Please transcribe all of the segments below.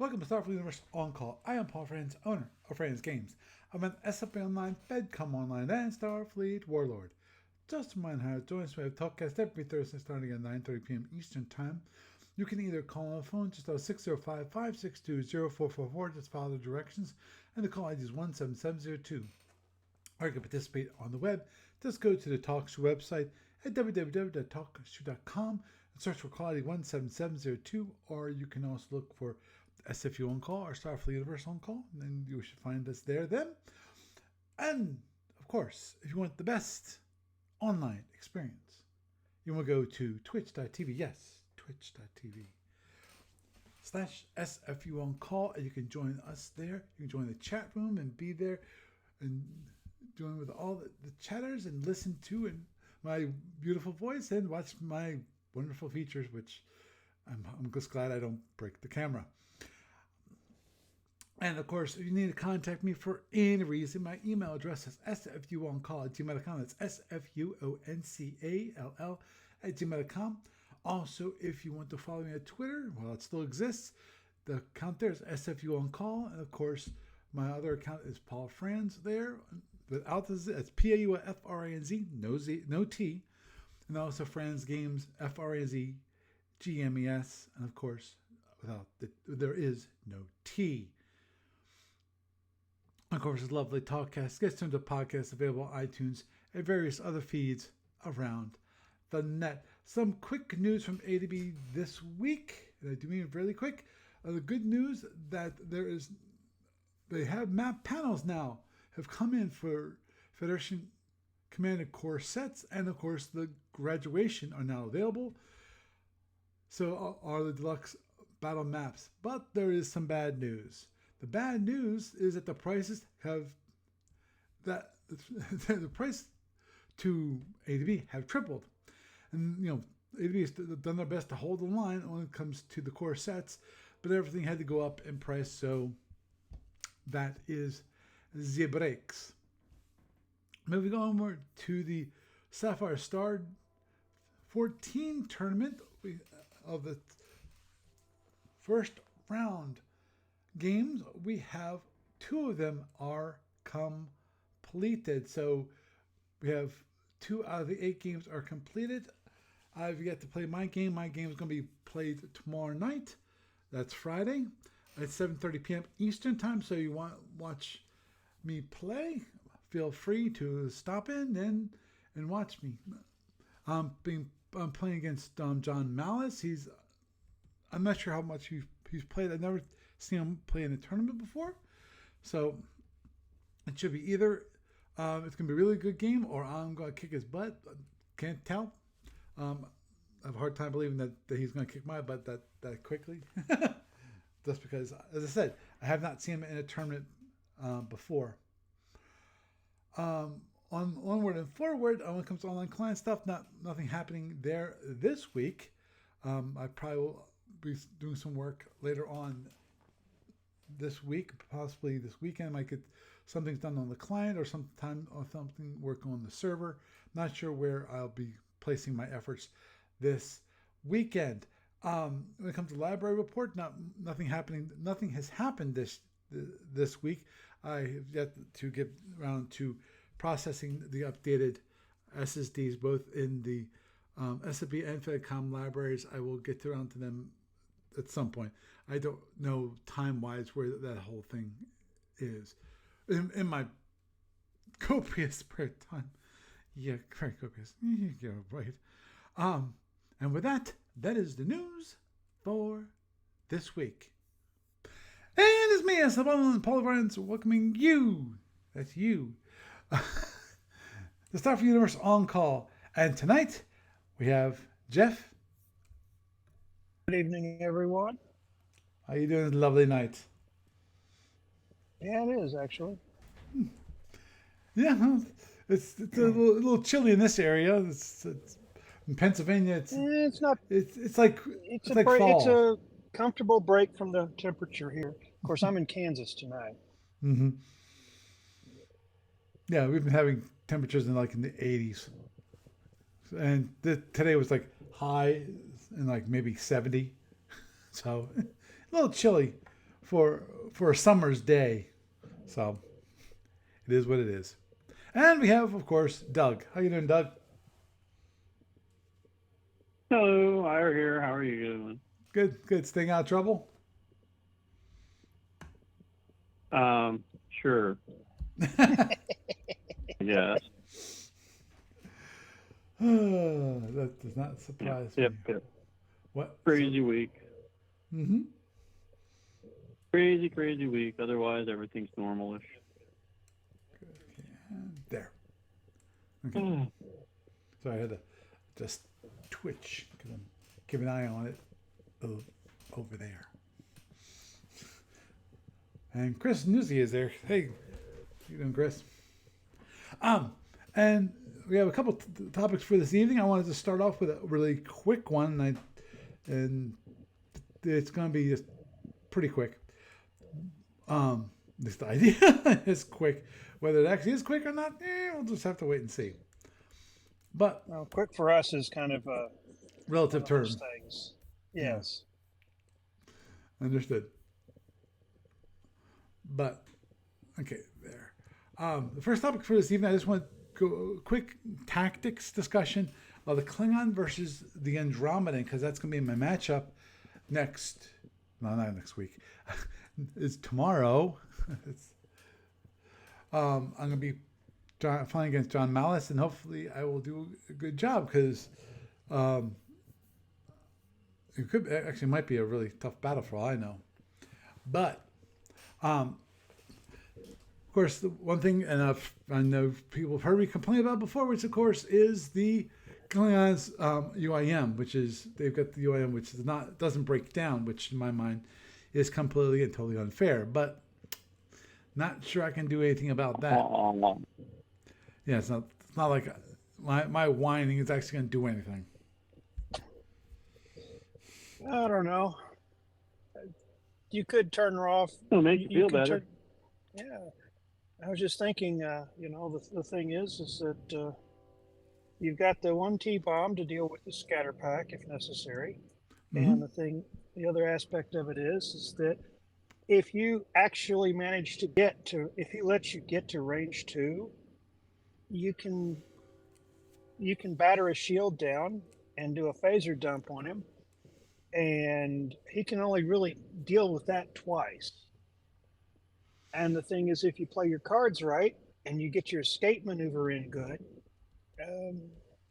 Welcome to Starfleet Universe On Call. I am Paul Franz, owner of Franz Games. I'm an SFU Online, FedCom Online, and Starfleet Warlord. Just a reminder how to join us. We have Talkcast every Thursday starting at 9:30 p.m. Eastern Time. You can either call on the phone, just dial 605-562-0444, just follow the directions, and the call ID is 17702. Or you can participate on the web. Just go to the TalkShoe website at www.talkshoe.com and search for call ID 17702, or you can also look for SFU On Call or Starfleet Universe On Call, and then you should find us there then. And, of course, if you want the best online experience, you want to go to twitch.tv, yes, twitch.tv/SFU On Call, and you can join us there. You can join the chat room and be there and join with all the chatters and listen to and my beautiful voice and watch my wonderful features, which I'm just glad I don't break the camera. And of course, if you need to contact me for any reason, my email address is sfuoncall@gmail.com. That's sfuoncall@gmail.com. Also, if you want to follow me on Twitter, well, it still exists. The account there is SFU On Call. And of course, my other account is Paul Franz there. Without the Z, it's PAUFRANZ, no T. And also Franz Games, FRANZ GMES. And of course, there is no T. Of course, it's lovely Talkcast gets turned to podcasts available on iTunes and various other feeds around the net. Some quick news from A to B this week, and I do mean really quick. The good news that they have map panels now have come in for Federation Command and Core sets, and of course the graduation are now available. So are the deluxe battle maps, but there is some bad news. The bad news is that the prices the price to A to B have tripled. And, A to B has done their best to hold the line when it comes to the core sets, but everything had to go up in price, so that is the breaks. Moving onward to the Sapphire Star 14 tournament of the first round games, we have two of them are completed. So we have 2 out of the 8 games are completed. I've yet to play my game. My game is going to be played tomorrow night. That's Friday at 7:30 p.m. Eastern Time. So you want to watch me play, feel free to stop in and watch me. I'm playing against John Malice. I'm not sure how much he's played. I've never seen him play in a tournament before, so it should be either it's gonna be a really good game or I'm gonna kick his butt. Can't tell. I have a hard time believing that he's gonna kick my butt that quickly. Just because, as I said, I have not seen him in a tournament before. Onward and forward, when it comes to online client stuff, nothing happening there this week. I probably will be doing some work later on this week, possibly this weekend. I might get something done on the client or something working on the server. Not sure where I'll be placing my efforts this weekend. When it comes to library report, nothing happening. Nothing has happened this week. I have yet to get around to processing the updated SSDs, both in the SFB and FedCom libraries. I will get around to them at some point. I don't know time-wise where that whole thing is. In my copious spare time. Yeah, very copious. Yeah, right. And with that is the news for this week. And it's me, SFU and Paul Franz, welcoming you. That's you. The Starfleet Universe On Call. And tonight, we have Jeff. Good evening, everyone. How you doing? Lovely night. Yeah, it is actually. Yeah, it's a little chilly in this area. It's in Pennsylvania. It's not. It's like fall. It's a comfortable break from the temperature here. Of course, I'm in Kansas tonight. Mm-hmm. Yeah, we've been having temperatures in the 80s, and today was like high in like maybe 70. So a little chilly for a summer's day. So it is what it is. And we have, of course, Doug. How you doing, Doug? Hello, Ira here. How are you doing? Good. Staying out of trouble? Sure. Yes. That does not surprise me. Yep. What? Crazy week. Mm-hmm. Crazy week. Otherwise, everything's normalish. There. Okay. So I had to just twitch because I'm keeping an eye on it over there. And Chris Newsy is there. Hey, how you doing, Chris? And we have a couple topics for this evening. I wanted to start off with a really quick one, and it's going to be just pretty quick. This idea is quick. Whether it actually is quick or not, we'll just have to wait and see. But Well, quick for us is kind of a relative term. things. Yes. Understood. But okay, there. The first topic for this evening, I just want to go a quick tactics discussion of the Klingon versus the Andromedan, because that's going to be my matchup not next week. It's tomorrow. I'm going to be fighting against John Malice, and hopefully I will do a good job, because it might be a really tough battle for all I know. But of course, the one thing, and I know people have heard me complain about before, which of course is the Klingons UIM, which is they've got the UIM which doesn't break down, which in my mind is completely and totally unfair. But not sure I can do anything about that. Yeah, it's not like my whining is actually going to do anything. I don't know. You could turn her off. It'll make you feel better. Yeah. I was just thinking, the thing is that you've got the 1 T-bomb to deal with the scatter pack if necessary. Mm-hmm. And the other aspect of it is that if you actually manage to if he lets you get to range 2, you can batter a shield down and do a phaser dump on him. And he can only really deal with that twice. And the thing is, if you play your cards right and you get your escape maneuver in good,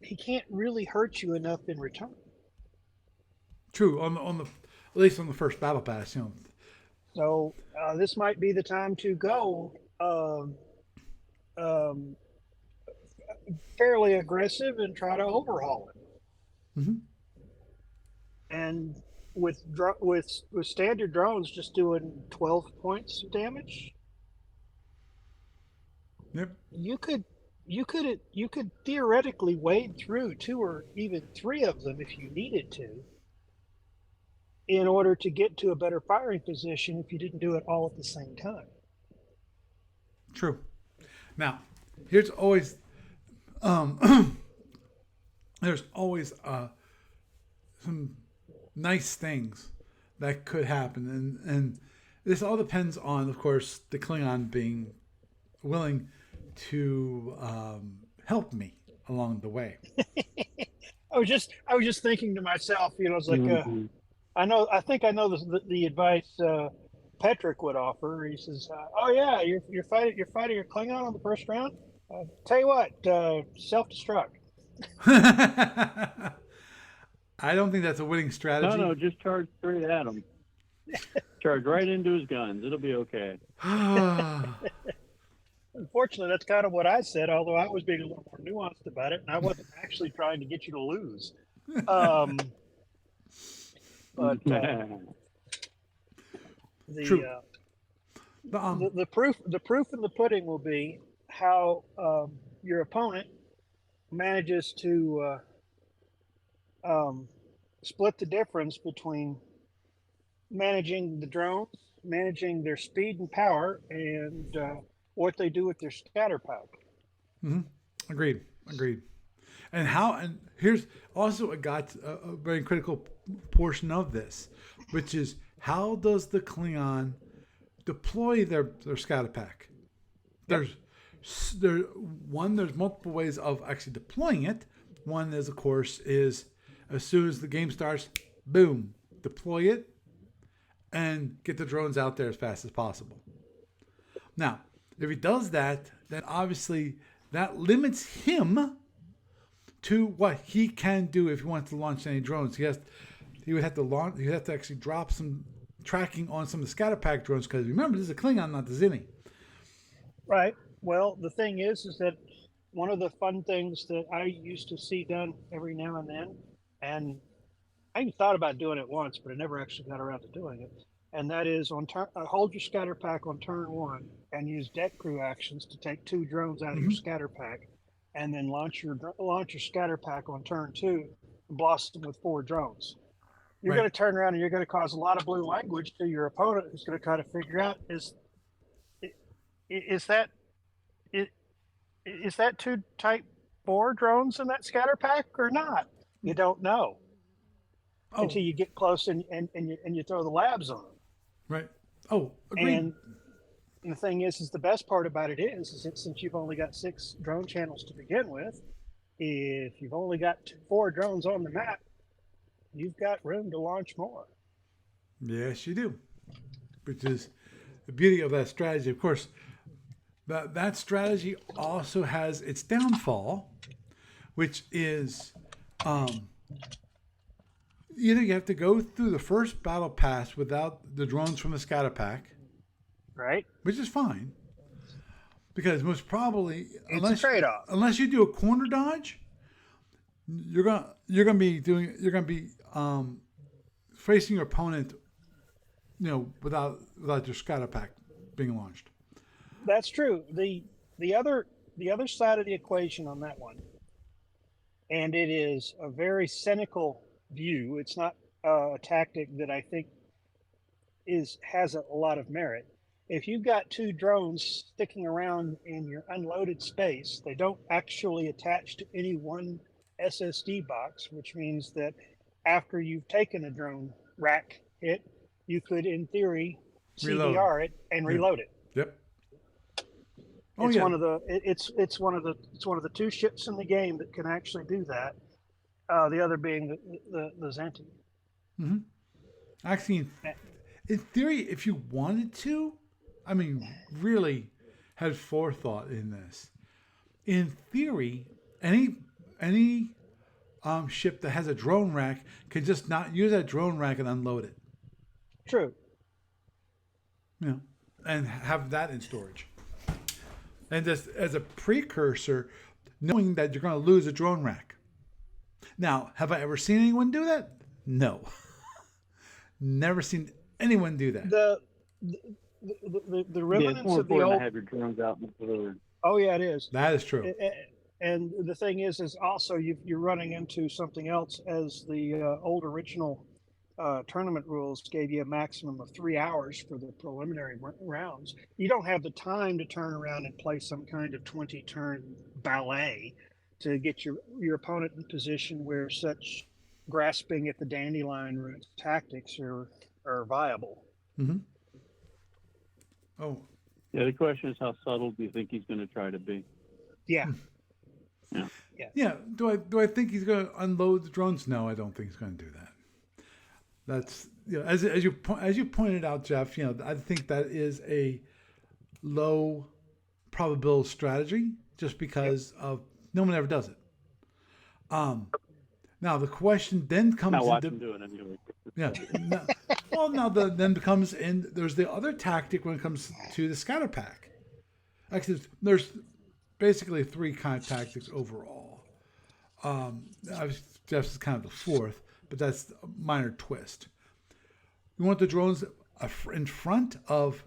he can't really hurt you enough in return. True, on the at least on the first battle pass, So this might be the time to go fairly aggressive and try to overhaul it. Mm-hmm. And with standard drones just doing 12 points of damage, Yep. you could theoretically wade through 2 or even 3 of them if you needed to, in order to get to a better firing position if you didn't do it all at the same time. True. Now, here's always there's always some nice things that could happen, and this all depends on, of course, the Klingon being willing to help me along the way. I was just thinking to myself, it's like I think I know the advice Patrick would offer. He says, "Oh yeah, you're fighting your Klingon on the first round. Tell you what, self-destruct." I don't think that's a winning strategy. No, just charge straight at him. Charge right into his guns. It'll be okay. Unfortunately, that's kind of what I said, although I was being a little more nuanced about it, and I wasn't actually trying to get you to lose. But the proof in the pudding will be how your opponent manages to split the difference between managing the drones, managing their speed and power, and what they do with their scatter pack. Mm-hmm. Agreed. And here's also a very critical portion of this, which is how does the Klingon deploy their scatter pack. There's multiple ways of actually deploying it. One is, of course, is as soon as the game starts, boom, deploy it and get the drones out there as fast as possible. Now, if he does that, then obviously that limits him to what he can do if he wants to launch any drones. He would have to actually drop some tracking on some of the scatter pack drones, because remember, this is a Klingon, not the Zinni. Right. Well, the thing is that one of the fun things that I used to see done every now and then, and I even thought about doing it once, but I never actually got around to doing it. And that is hold your scatter pack on turn 1 and use deck crew actions to take 2 drones out of your scatter pack, and then launch your scatter pack on turn 2 and blast them with 4 drones. You're going to turn around and you're going to cause a lot of blue language to your opponent, who's going to kind of figure out is that 2 type 4 drones in that scatter pack or not? You don't know until you get close and you throw the labs on them. Right. Oh, agreed. And the thing is the best part about it is that since you've only got 6 drone channels to begin with, if you've only got 4 drones on the map, you've got room to launch more. Yes, you do. Which is the beauty of that strategy. Of course, that strategy also has its downfall, which is either you have to go through the first battle pass without the drones from the scatter pack, right? Which is fine, because most probably, it's a trade-off. Unless you do a corner dodge, you're gonna be facing your opponent, without your scatter pack being launched. That's true. The other side of the equation on that one, and it is a very cynical view. It's not a tactic that I think has a lot of merit. If you've got 2 drones sticking around in your unloaded space, they don't actually attach to any one SSD box, which means that after you've taken a drone rack hit, you could, in theory, CDR it and reload it. Yep. It's one of the 2 ships in the game that can actually do that. The other being the Zanti. Mm-hmm. Actually, in theory, if you wanted to, really had forethought in this. In theory, any ship that has a drone rack can just not use that drone rack and unload it. True. And have that in storage. And just as a precursor, knowing that you're going to lose a drone rack. Now, have I ever seen anyone do that? No. Never seen anyone do that. The remnants it's more of the important old. To have your drones out in the field. Oh yeah, it is. That is true. And the thing is also you're running into something else, as the old original tournament rules gave you a maximum of 3 hours for the preliminary rounds. You don't have the time to turn around and play some kind of 20-turn ballet to get your opponent in position where such grasping at the dandelion root tactics are viable. Mm-hmm. Oh. Yeah, the question is, how subtle do you think he's going to try to be? Yeah. Yeah. Do I think he's going to unload the drones? No, I don't think he's going to do that. That's as you pointed out, Jeff. I think that is a low probability strategy, just because of no one ever does it. Now the question then comes. Not watch him do it anyway. Yeah. Then becomes there's the other tactic when it comes to the scatter pack. Actually, there's basically 3 kind of tactics overall. Jeff's is kind of the 4th, but that's a minor twist. You want the drones in front of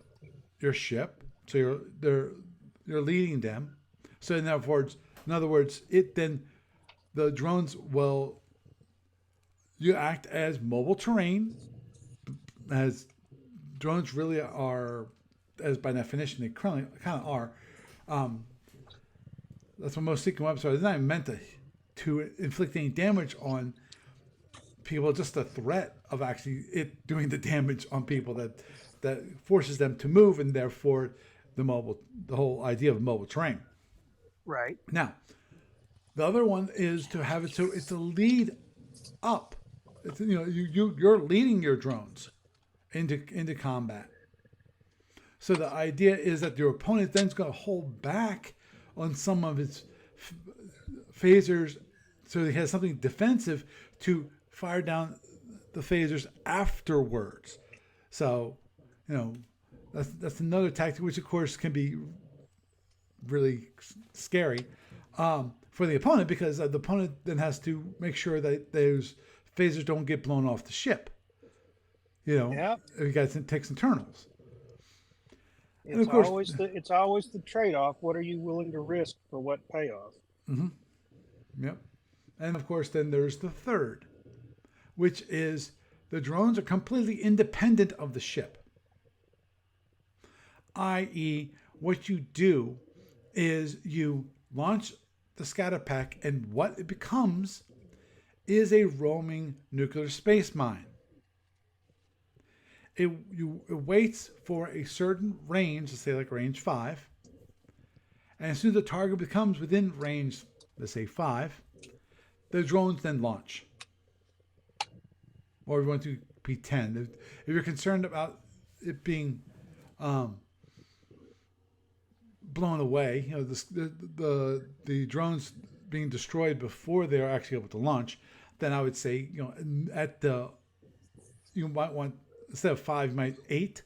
your ship, so you're leading them. So in other words, the drones will. You act as mobile terrain, as drones really are, as by definition they kind of are. That's what most seeking websites. It's not even meant to inflict any damage on people. Just the threat of actually it doing the damage on people that forces them to move, and therefore the whole idea of mobile terrain. Right. Now, the other one is to have it so it's a lead up. It's, you're leading your drones into combat. So the idea is that your opponent then's going to hold back on some of its phasers, so he has something defensive to fire down the phasers afterwards. So, that's another tactic, which of course can be really scary for the opponent, because the opponent then has to make sure that those phasers don't get blown off the ship. Yep. You got to take some internals. And It's of course, it's always the trade-off. What are you willing to risk for what payoff? Mm-hmm. Yep. And of course, then there's the third, which is the drones are completely independent of the ship. I.e., what you do is you launch the scatter pack, and what it becomes is a roaming nuclear space mine. It waits for a certain range, let's say like range 5, and as soon as the target becomes within range, let's say 5, the drones then launch. Or if you want to be 10. If you're concerned about it being blown away, the drones being destroyed before they're actually able to launch, then I would say, you might want, instead of 5, you might 8.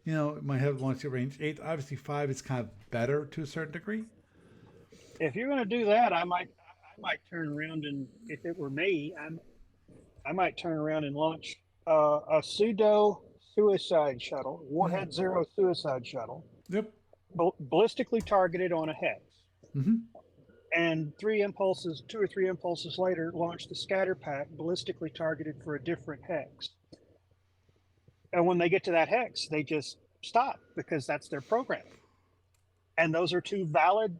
It might have launched at range 8. Obviously 5 is kind of better to a certain degree. If you're going to do that, I might turn around, and if it were me, I might turn around and launch a pseudo suicide shuttle, Warhead Zero suicide shuttle. Yep. Ballistically targeted on a hex. Mm-hmm. And 2 or 3 impulses later, launch the scatter pack ballistically targeted for a different hex. And when they get to that hex, they just stop because that's their program. And those are 2 valid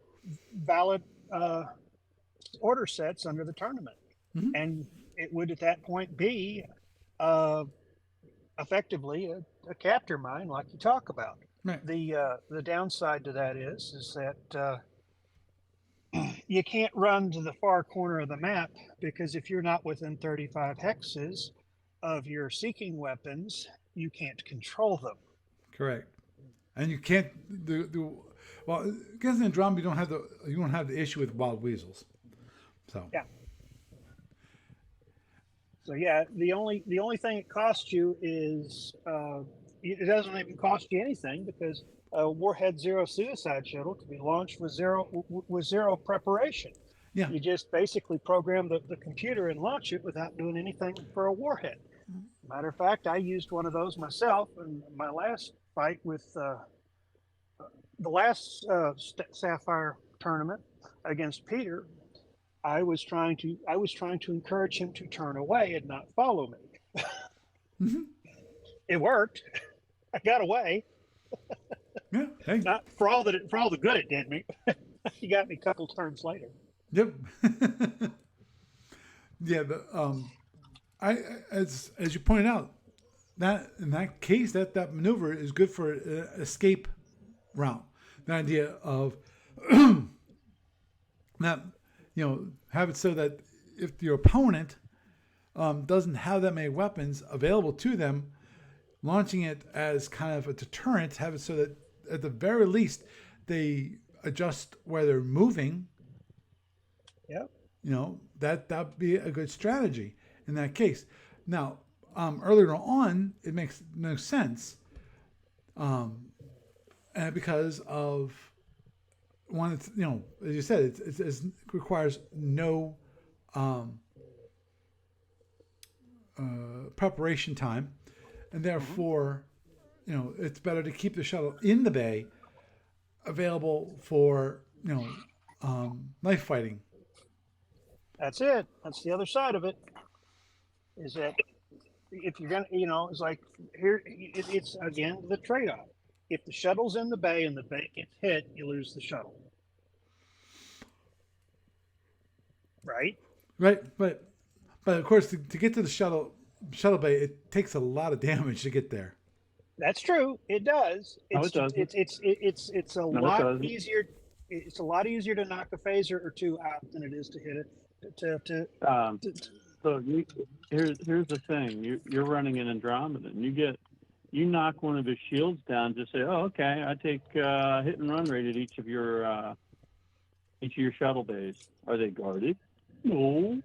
order sets under the tournament. Mm-hmm. And it would at that point be effectively a capture mine, like you talk about. Right. The downside to that is that you can't run to the far corner of the map, because if you're not within 35 hexes of your seeking weapons, you can't control them. Correct. And you can't well, against Andromeda, you don't have the issue with wild weasels. So yeah. So yeah, the only thing it costs you is it doesn't even cost you anything, because a Warhead Zero suicide shuttle can be launched with zero preparation. Yeah. You just basically program the computer and launch it without doing anything for a warhead. Matter of fact, I used one of those myself in my last fight with the last Sapphire tournament against Peter. I was trying to encourage him to turn away and not follow me. Mm-hmm. It worked. I got away. Yeah. Hey. Not for all the good it did me. He got me a couple turns later. Yep. Yeah, but as you pointed out, that in that case, that maneuver is good for an escape route. The idea of that, have it so that if your opponent doesn't have that many weapons available to them, launching it as kind of a deterrent, have it so that at the very least they adjust where they're moving. Yep. That'd be a good strategy in that case. Now, earlier on, it makes no sense, and because of one, it's, as you said, it requires no preparation time, and therefore, it's better to keep the shuttle in the bay, available for knife fighting. That's it. That's the other side of it. Is that if you're gonna, it's like here, it's again the trade-off. If the shuttle's in the bay and the bay gets hit, you lose the shuttle. Right. Right, but of course, to get to the shuttle bay, it takes a lot of damage to get there. That's true. It does. No, it It's doesn't. it's a No, it lot doesn't. easier. It's a lot easier to knock a phaser or two out than it is to hit it. Um, To so here's the thing: you're running an Andromedan. You knock one of his shields down. Just say, oh, okay, I take hit and run rate at each of your shuttle bays. Are they guarded? No.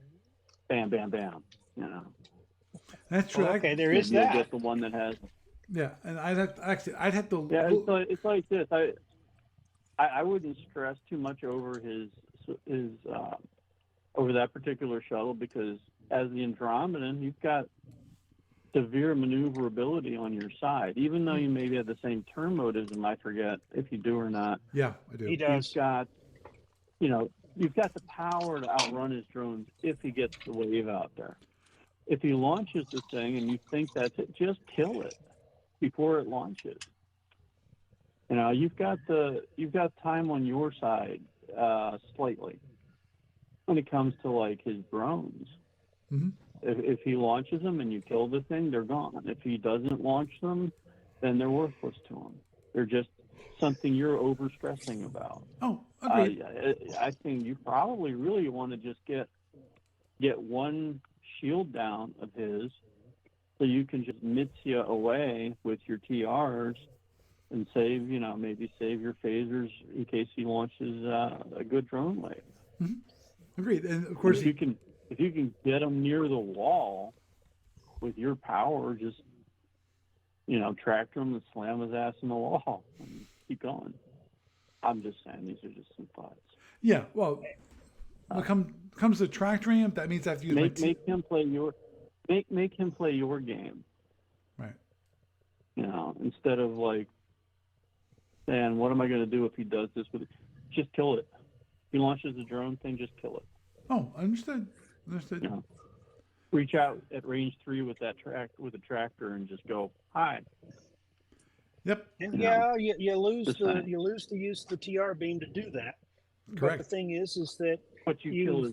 Bam, bam, bam. You know. That's true. well, okay, there is Maybe you'll that. get the one that has. Yeah, and I'd have to. Yeah, it's like this. I wouldn't stress too much over his over that particular shuttle, because as the Andromedan, you've got severe maneuverability on your side. Even though you maybe have the same turn motives, and I forget if you do or not. Yeah, I do. He does. You've got the power to outrun his drones if he gets the wave out there. If he launches the thing and you think that's it, just kill it before it launches. You've got time on your side slightly when it comes to like his drones. Mm-hmm. If he launches them and you kill the thing, they're gone. If he doesn't launch them, then they're worthless to him. They're just something you're overstressing about. Oh, agreed. I think you probably really want to just get one shield down of his, so you can just Mitsia away with your TRs and maybe save your phasers in case he launches a good drone wave. Mm-hmm. Agreed. And of course, if you can get him near the wall with your power, just tractor him and slam his ass in the wall and keep going. I'm just saying, these are just some thoughts. Yeah, well, when it comes to tractoring him, that means I have to use make him play your game. Right. Instead of like saying, what am I going to do if he does this with it? Just kill it. If he launches the drone thing, just kill it. Oh, understood. Reach out at range 3 with a tractor and just go, hi. Yep. And you lose the use of the TR beam to do that. Correct. But the thing is that what you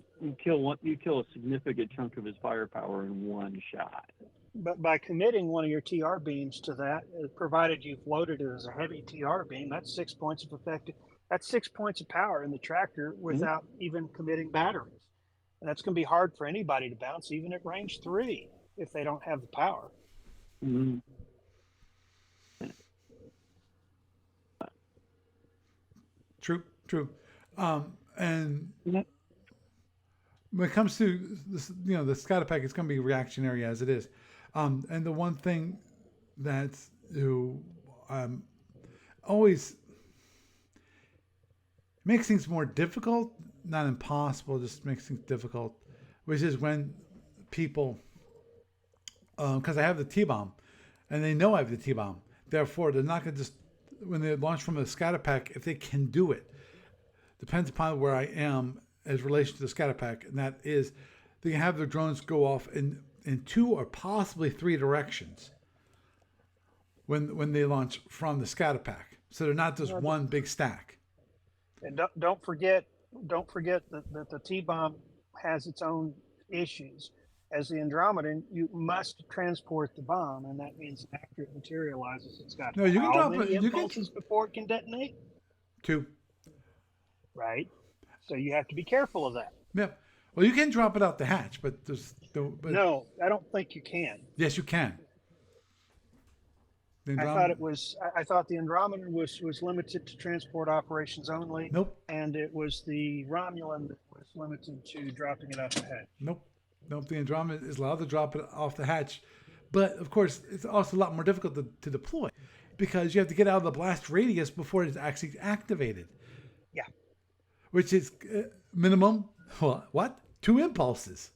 kill a significant chunk of his firepower in one shot. But by committing one of your TR beams to that, provided you've loaded it as a heavy TR beam, that's 6 points of effective. That's 6 points of power in the tractor without even committing batteries. And that's going to be hard for anybody to bounce, even at range 3, if they don't have the power. Mm-hmm. True. And when it comes to this, the scatter pack, it's going to be reactionary as it is. And the one thing that's always makes things more difficult, not impossible, just makes things difficult, which is when people, because I have the T-bomb, and they know I have the T-bomb, therefore they're not going to just, when they launch from a scatter pack, if they can do it, depends upon where I am as relation to the scatter pack, and that is they can have their drones go off in 2 or possibly 3 directions when they launch from the scatter pack, so they're not just one big stack. And don't forget that the T-bomb has its own issues. As the Andromedan, you must transport the bomb, and that means after it materializes, it's got how many impulses before it can detonate? 2. Right. So you have to be careful of that. Yeah. Well, you can drop it out the hatch, but no, I don't think you can. Yes, you can. I thought the Andromedan was limited to transport operations only. Nope. And it was the Romulan that was limited to dropping it off the hatch. Nope. The Andromeda is allowed to drop it off the hatch, but of course it's also a lot more difficult to deploy because you have to get out of the blast radius before it's actually activated. Yeah. Which is minimum, 2 impulses.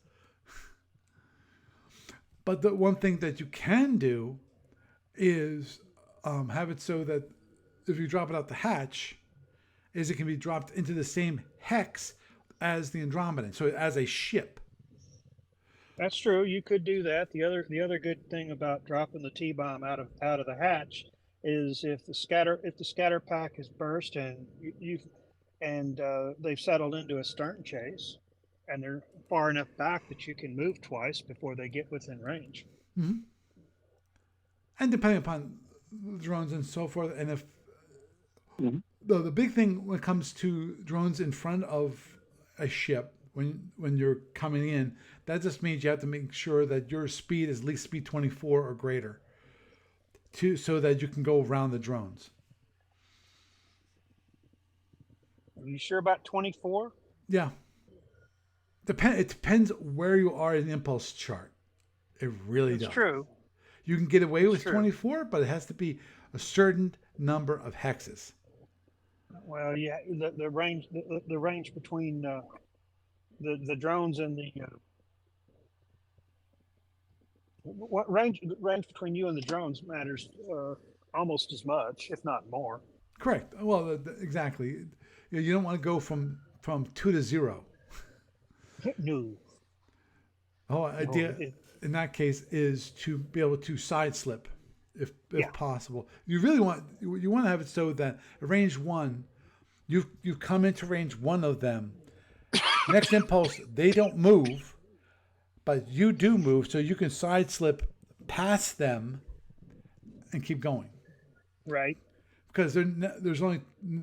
But the one thing that you can do is have it so that if you drop it out the hatch, is it can be dropped into the same hex as the Andromedan, so as a ship. That's true. You could do that. The other good thing about dropping the T-bomb out of the hatch is if the scatter pack is burst and they've settled into a stern chase, and they're far enough back that you can move twice before they get within range. Mm-hmm. And depending upon drones and so forth. And if Mhm. the big thing when it comes to drones in front of a ship, when you're coming in, that just means you have to make sure that your speed is at least speed 24 or greater, so that you can go around the drones. Are you sure about 24? Yeah. It depends where you are in the impulse chart. It really That's does. true. You can get away with true. 24, but it has to be a certain number of hexes. Well, yeah, the range the range between the drones and the what range between you and the drones matters almost as much, if not more. Correct. Well, exactly. You don't want to go from 2 to 0. No, The whole idea it- in that case is to be able to side slip, if Yeah. possible. You really want to have it so that at range 1, you come into range 1 of them. Next impulse, they don't move, but you do move, so you can side slip past them and keep going. right. Because there's only,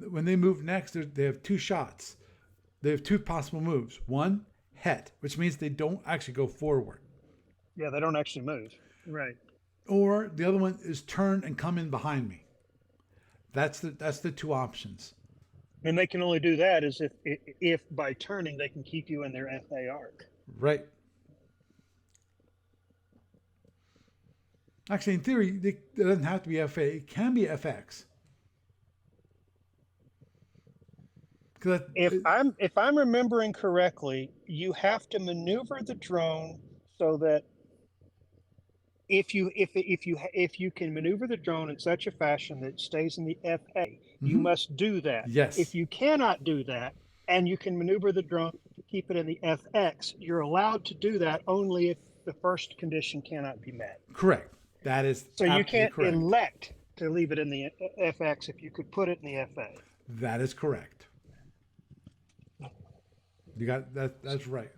when they move next, they have 2 shots. They have 2 possible moves. One, het, which means they don't actually go forward. Yeah, they don't actually move. Right. Or the other one is turn and come in behind me. That's the 2 options. And they can only do that as if by turning they can keep you in their FA arc. Right. Actually, in theory, it doesn't have to be FA. It can be FX. If I'm remembering correctly, you have to maneuver the drone so that if you can maneuver the drone in such a fashion that it stays in the FA, you must do that. Yes. If you cannot do that and you can maneuver the drone to keep it in the FX, you're allowed to do that only if the first condition cannot be met. Correct. That is So you absolutely can't correct. elect to leave it in the FX if you could put it in the FA. That is correct. You got that. That's right.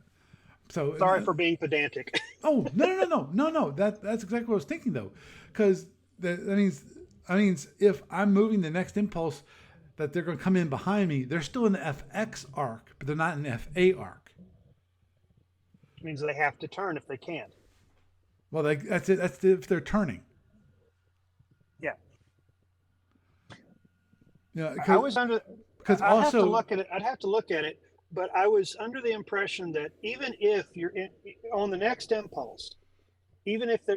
So Sorry for being pedantic. Oh, no. That's exactly what I was thinking though, because that means if I'm moving the next impulse, that they're going to come in behind me. They're still in the FX arc, but they're not in the FA arc. Which means they have to turn if they can't. Well, that's it. That's if they're turning. Yeah. Yeah. I was under. Because I'd also have to look at it. I'd have to look at it. But I was under the impression that even if you're on the next impulse, even if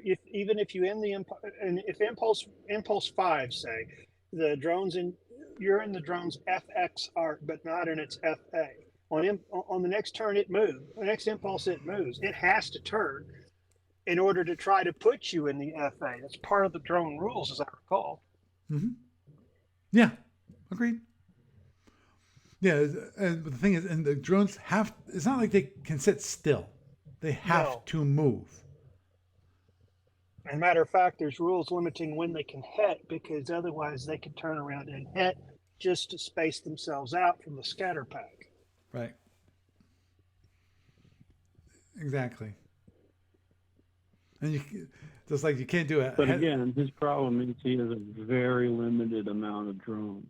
you end the and if impulse 5, say, you're in the drone's FX arc, but not in its FA. On the next turn, it moves. The next impulse, it moves. It has to turn in order to try to put you in the FA. That's part of the drone rules, as I recall. Mm-hmm. Yeah, agreed. Yeah, and the thing is, and the drones it's not like they can sit still. They have to move. As a matter of fact, there's rules limiting when they can het, because otherwise they could turn around and het just to space themselves out from the scatter pack. Right. Exactly. And just like you can't do it. But again, his problem is he has a very limited amount of drones.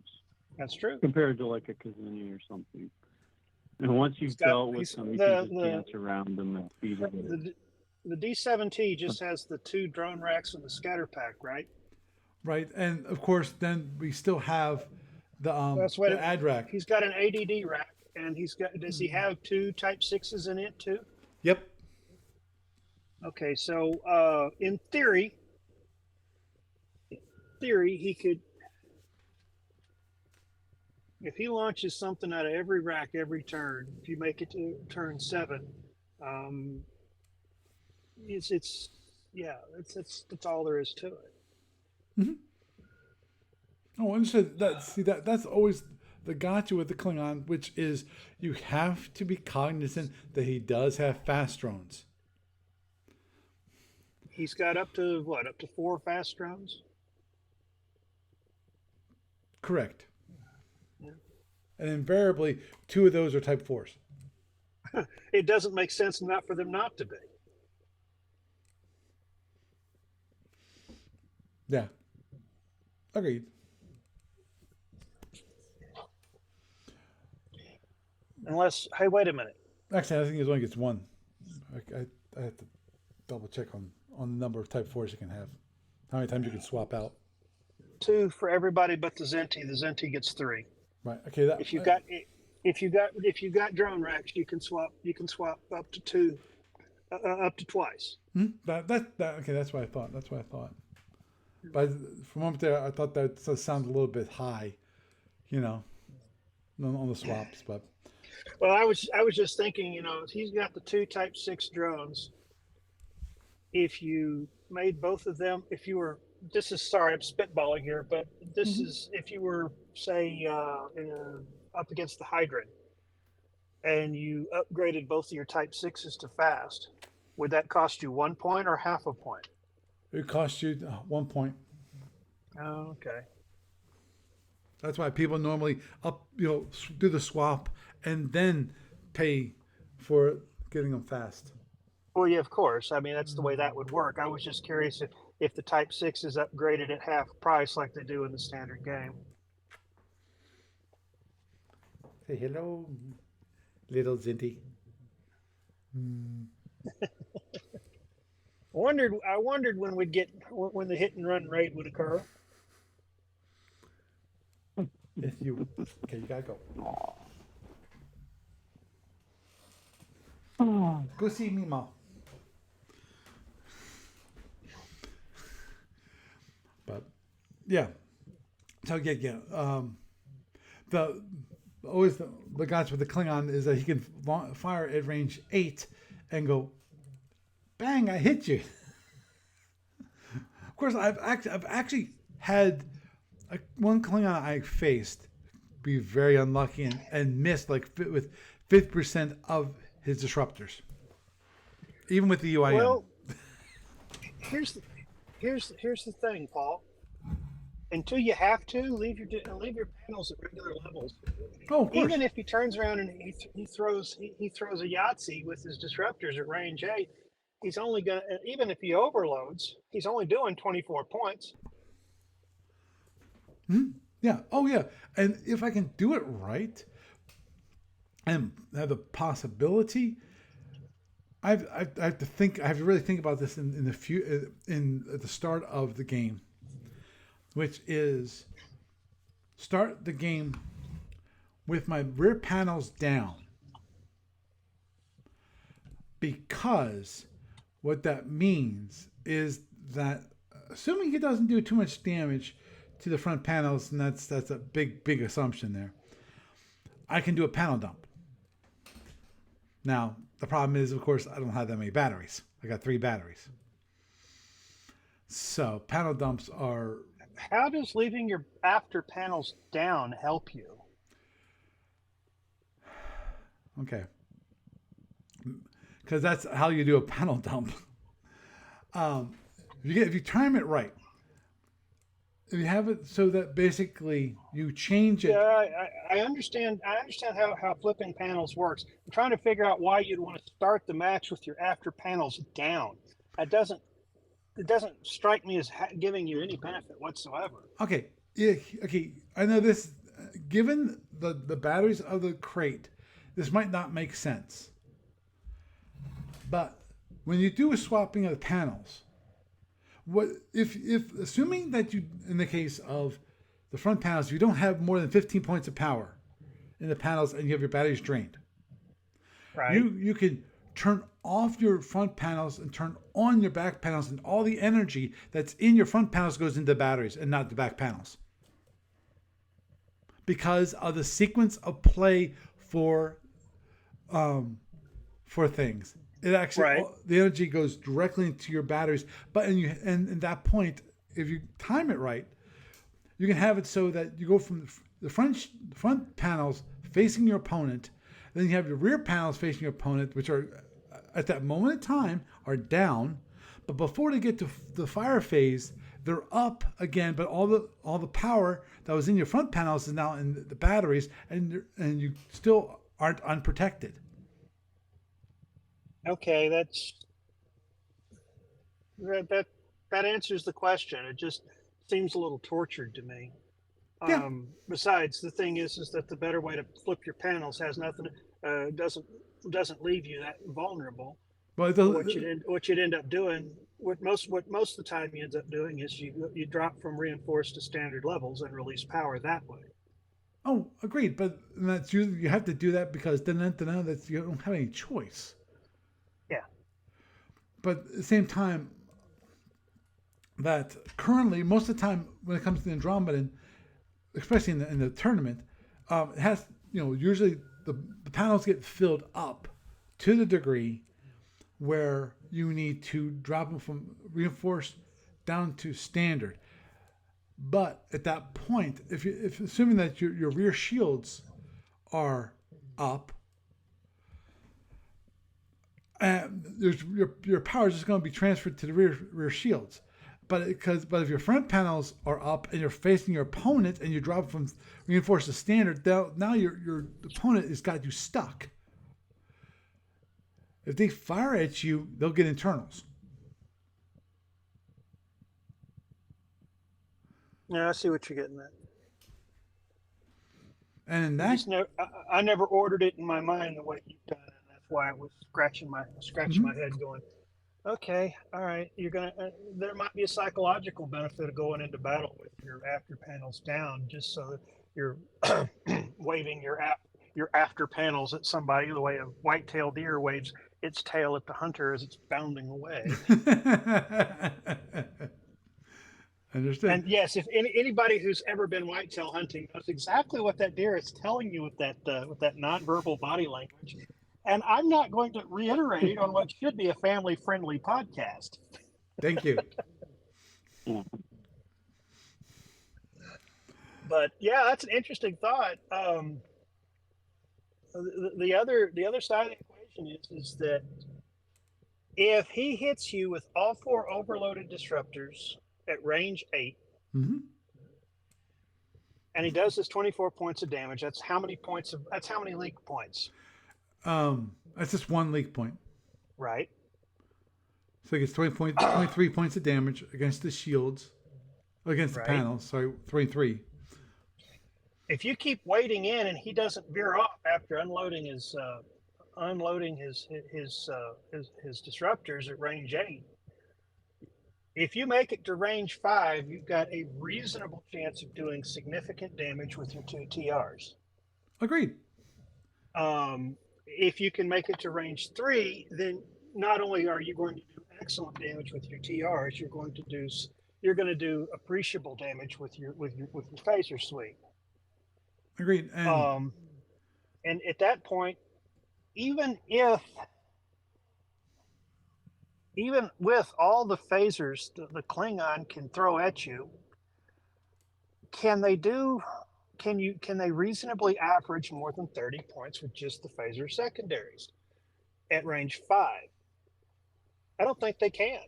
That's true. Compared to like a Kazini or something. And once you've dealt with them, you can just dance around them and feed them. The D7T just has the 2 drone racks and the scatter pack, right? Right, and of course, then we still have the ad rack. He's got an ADD rack, and does he have 2 Type 6s in it too? Yep. Okay, so in theory, he could, if he launches something out of every rack every turn, if you make it to turn 7, that's all there is to it. Mm-hmm. Oh, understood. That's always the gotcha with the Klingon, which is you have to be cognizant that he does have fast drones. He's got up to 4 fast drones? Correct. Yeah. And invariably, 2 of those are Type 4s. It doesn't make sense for them not to be. Yeah. Agreed. Unless, hey, wait a minute. Actually, I think it only gets one. I have to double check on the number of Type 4s you can have. How many times you can swap out. 2 for everybody but the Zenti. The Zenti gets 3. Right. Okay. That, If you got drone racks, you can swap up to 2, up to twice. okay. That's what I thought. But for a moment there, I thought that sounded a little bit high, on the swaps. But Well, I was just thinking, he's got the 2 Type 6 drones. If you made both of them, I'm spitballing here, but this is if you were, say, up against the Hydran, and you upgraded both of your Type 6s to fast, would that cost you 1 point or half a point? it costs you 1 point. Oh, okay. That's why people normally do the swap and then pay for getting them fast. Well, yeah, of course. I mean, that's the way that would work. I was just curious if the Type 6 is upgraded at half price like they do in the standard game. Say hello, little Zinty. I wondered when when the hit and run raid would occur. Okay, you gotta go. Go see me, Ma. But yeah, so yeah. The guys with the Klingon is that he can fire at range 8 and go, bang! I hit you. Of course, I've actually had one Klingon I faced be very unlucky and missed with 50% of his disruptors, even with the UIM. Well, here's the thing, Paul. Until you have to leave your panels at regular levels. Oh, of course. Even if he turns around and he throws a Yahtzee with his disruptors at range 8, he's only gonna, even if he overloads, he's only doing 24 points. Yeah. Oh, yeah. And if I can do it right and have the possibility, I have to really think about this at the start of the game, which is start the game with my rear panels down, because what that means is that assuming he doesn't do too much damage to the front panels, and that's a big assumption there, I can do a panel dump. Now the problem is, of course, I don't have that many batteries. I got 3 batteries, so panel dumps are. How does leaving your after panels down help you? Okay, because that's how you do a panel dump. If you time it right, if you have it so that basically you change it. Yeah, I understand. I understand how flipping panels works. I'm trying to figure out why you'd want to start the match with your after panels down. It doesn't strike me as giving you any benefit whatsoever. Okay, yeah, okay. I know this. Given the batteries of the crate, this might not make sense. But when you do a swapping of the panels, what if assuming that you, in the case of the front panels, you don't have more than 15 points of power in the panels and you have your batteries drained, Right. you can turn off your front panels and turn on your back panels, and all the energy that's in your front panels goes into the batteries and not the back panels, because of the sequence of play for things. It actually, Right. the energy goes directly into your batteries. But and at that point, if you time it right, you can have it so that you go from the front panels facing your opponent, then you have your rear panels facing your opponent, which are at that moment in time are down, but before they get to the fire phase, they're up again. But all the power that was in your front panels is now in the batteries, and you still aren't unprotected. Okay, that answers the question. It just seems a little tortured to me. Yeah. Besides, the thing is that the better way to flip your panels has nothing, doesn't leave you that vulnerable. Well, it But doesn't. what you'd end up doing, what most of the time you end up doing is you drop from reinforced to standard levels and release power that way. Oh, agreed. But that's you have to do that because then that you don't have any choice. Yeah. But at the same time, that currently most of the time when it comes to the Andromedan, especially in the tournament, it has usually the panels get filled up to the degree where you need to drop them from reinforced down to standard. But at that point, if assuming that your rear shields are up, and your power is just going to be transferred to the rear shields. But if your front panels are up and you're facing your opponent and you drop from reinforced to standard, now your opponent has got you stuck. If they fire at you, they'll get internals. Yeah, I see what you're getting at. And I never ordered it in my mind the way you've done it. And that's why I was scratching my head, going, okay, all right, you're gonna. There might be a psychological benefit of going into battle with your after panels down, just so that you're waving your after panels at somebody the way a white-tailed deer waves its tail at the hunter as it's bounding away. Understood. And yes, if anybody who's ever been whitetail hunting knows exactly what that deer is telling you with that nonverbal body language. And I'm not going to reiterate it on what should be a family-friendly podcast. Thank you. But yeah, that's an interesting thought. The other side of the equation is that if he hits you with all 4 overloaded disruptors at range 8, mm-hmm. and he does this 24 points of damage, that's how many leak points? That's just 1 leak point. Right. So he gets 23 points of damage against the shields, against the panels. Sorry, 23. If you keep waiting in and he doesn't veer off after unloading his disruptors at range 8, if you make it to range 5, you've got a reasonable chance of doing significant damage with your 2 TRs. Agreed. If you can make it to range 3, then not only are you going to do excellent damage with your TRs, you're going to do appreciable damage with your phaser suite. Agreed. And at that point, even with all the phasers the Klingon can throw at you, can they reasonably average more than 30 points with just the phaser secondaries at range 5? I don't think they can.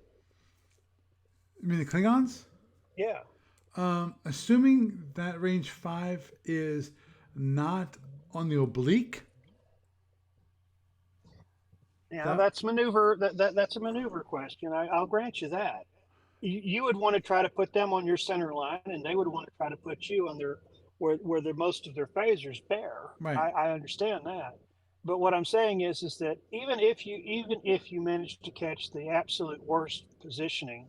You mean the Klingons? Yeah. Assuming that range 5 is not on the oblique. Yeah, that's maneuver. That's a maneuver question. I'll grant you that. You would want to try to put them on your center line, and they would want to try to put you on where most of their phasers bear. Right. I understand that, but what I'm saying is that even if you manage to catch the absolute worst positioning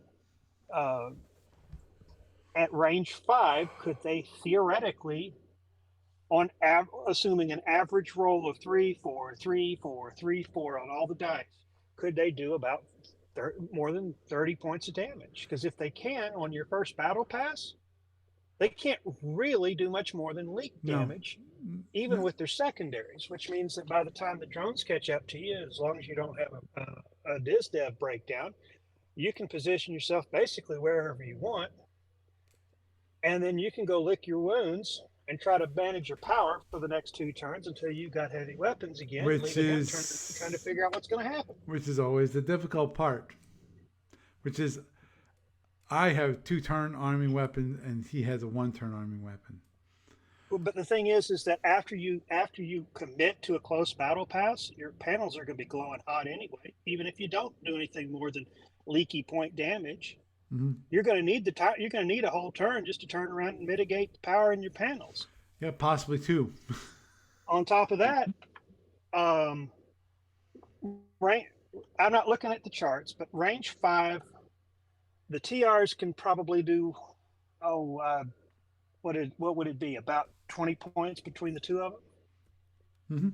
at range 5, could they theoretically, assuming an average roll of 3, 4, 3, 4, 3, 4 on all the dice, could they do about more than 30 points of damage? Because if they can on your first battle pass, they can't really do much more than leak damage, even with their secondaries, which means that by the time the drones catch up to you, as long as you don't have a DizDev breakdown, you can position yourself basically wherever you want, and then you can go lick your wounds and try to manage your power for the next 2 turns until you got heavy weapons again. Which is trying to figure out what's going to happen. Which is always the difficult part. Which is, I have 2-turn arming weapon and he has a 1-turn arming weapon. Well, but the thing is that after you commit to a close battle pass, your panels are going to be glowing hot anyway, even if you don't do anything more than leaky point damage. Mm-hmm. You're going to need you're going to need a whole turn just to turn around and mitigate the power in your panels. Yeah, possibly two. On top of that, right, I'm not looking at the charts, but range 5, the TRs can probably do, what would it be? About 20 points between the two of them. Mm-hmm.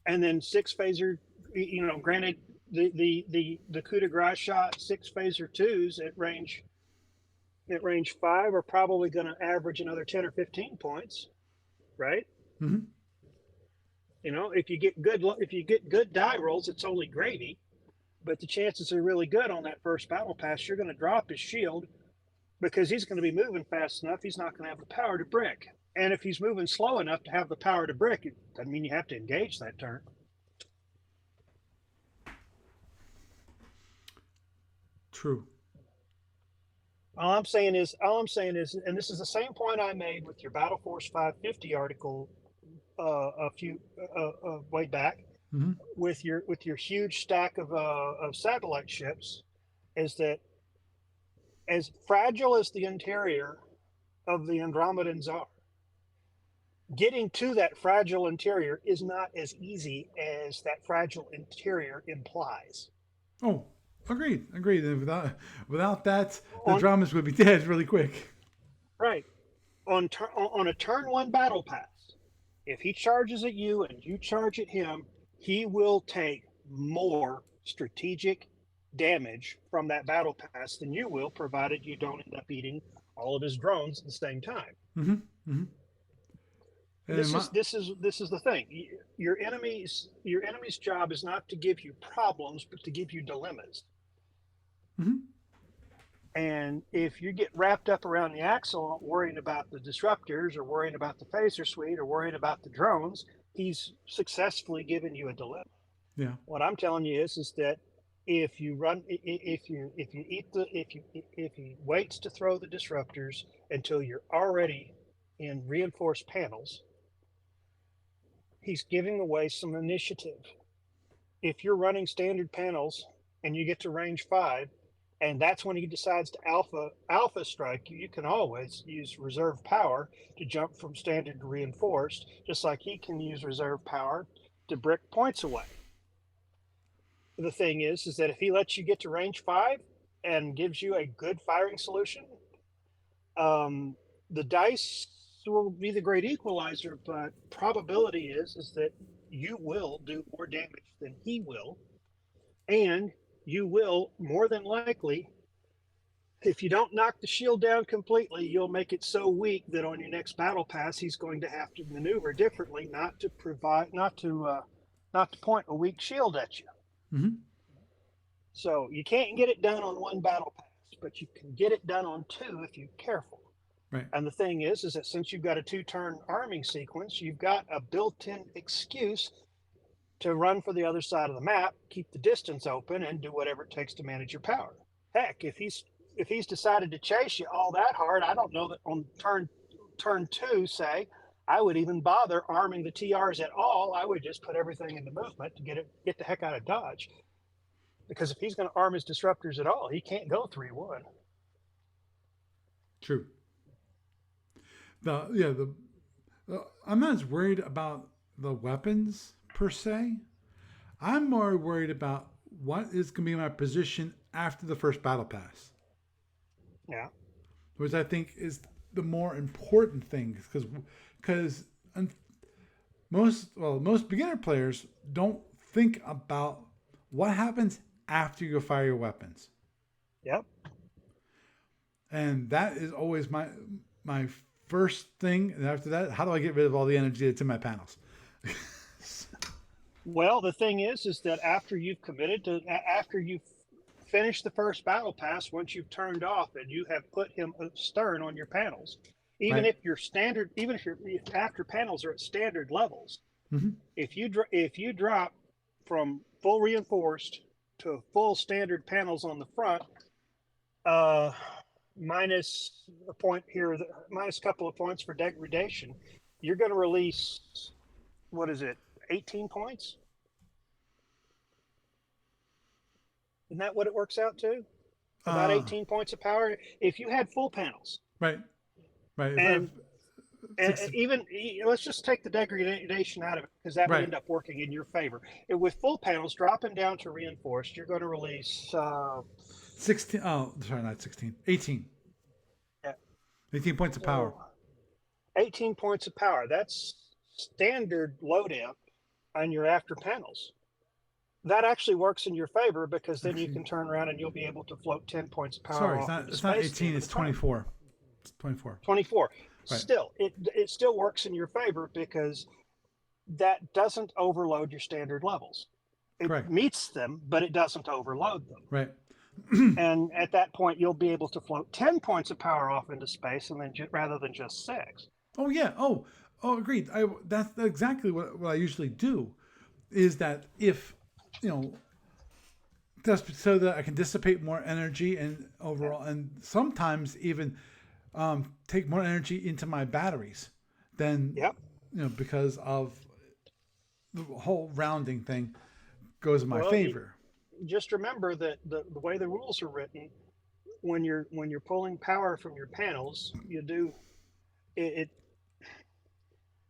And then 6 phaser, granted the coup de grace shot 6 phaser 2s at range 5 are probably going to average another 10 or 15 points, right? Mm-hmm. If you get good die rolls, it's only gravy, but the chances are really good on that first battle pass. You're going to drop his shield because he's going to be moving fast enough. He's not going to have the power to brick, and if he's moving slow enough to have the power to brick, it doesn't mean you have to engage that turn. True. All I'm saying is, and this is the same point I made with your Battle Force 550 article a few way back, Mm-hmm. with your huge stack of satellite ships, is that as fragile as the interior of the Andromedans are, getting to that fragile interior is not as easy as that fragile interior implies. Oh, agreed. And without that, the On dramas would be dead really quick. Right. On a turn 1 battle pass, if he charges at you and you charge at him, he will take more strategic damage from that battle pass than you will, provided you don't end up eating all of his drones at the same time. Mm-hmm. Mm-hmm. This is the thing. Your enemy's job is not to give you problems, but to give you dilemmas. Mm-hmm. And if you get wrapped up around the axle worrying about the disruptors or worrying about the phaser suite or worrying about the drones, he's successfully given you a dilemma. Yeah. What I'm telling you is that if he waits to throw the disruptors until you're already in reinforced panels, he's giving away some initiative. If you're running standard panels and you get to range 5, and that's when he decides to alpha strike you, you can always use reserve power to jump from standard to reinforced, just like he can use reserve power to brick points away. The thing is that if he lets you get to range 5 and gives you a good firing solution, the dice will be the great equalizer, but probability is that you will do more damage than he will, and you will more than likely, if you don't knock the shield down completely, you'll make it so weak that on your next battle pass he's going to have to maneuver differently, not to point a weak shield at you. Mm-hmm. So you can't get it done on 1 battle pass, but you can get it done on 2 if you're careful. Right. And the thing is that since you've got a 2-turn arming sequence, you've got a built-in excuse to run for the other side of the map, keep the distance open, and do whatever it takes to manage your power. Heck, if he's decided to chase you all that hard, I don't know that on turn 2, say, I would even bother arming the TRs at all. I would just put everything into movement to get the heck out of Dodge. Because if he's going to arm his disruptors at all, he can't go 3-1. True. I'm not as worried about the weapons per se. I'm more worried about what is going to be my position after the first battle pass. Yeah. Which I think is the more important thing, because most beginner players don't think about what happens after you fire your weapons. Yep. And that is always my first thing. And after that, how do I get rid of all the energy that's in my panels? Well, the thing is that after you've finished the first battle pass, once you've turned off and you have put him astern on your panels, even Right. if your after panels are at standard levels, Mm-hmm. if you drop from full reinforced to full standard panels on the front, minus a point here, minus a couple of points for degradation, you're going to release, 18 points? Isn't that what it works out to? About Uh, 18 points of power. If you had full panels, right, right. If I have and six, even let's just take the degradation out of it because that would right, end up working in your favor. With full panels dropping down to reinforced, you're going to release 16. Oh, sorry, not 16. 18. 18 points of power. so 18 points of power. That's standard load amp on your after panels. That actually works in your favor because then you Actually, can turn around and you'll be able to float 10 points of power sorry, off into it's not space at the 18. end of It's the turn. 24. It's 24. 24. Right. Still, it still works in your favor because that doesn't overload your standard levels. It Correct. meets them, but it doesn't overload them. Right. And at that point, you'll be able to float 10 points of power off into space, and then rather than just 6. Oh yeah. Agreed. That's exactly what I usually do. Is that if just so that I can dissipate more energy and overall, and sometimes even take more energy into my batteries than Yep. because of the whole rounding thing goes in my Well, favor. just remember that the way the rules are written, when you're pulling power from your panels, you do it.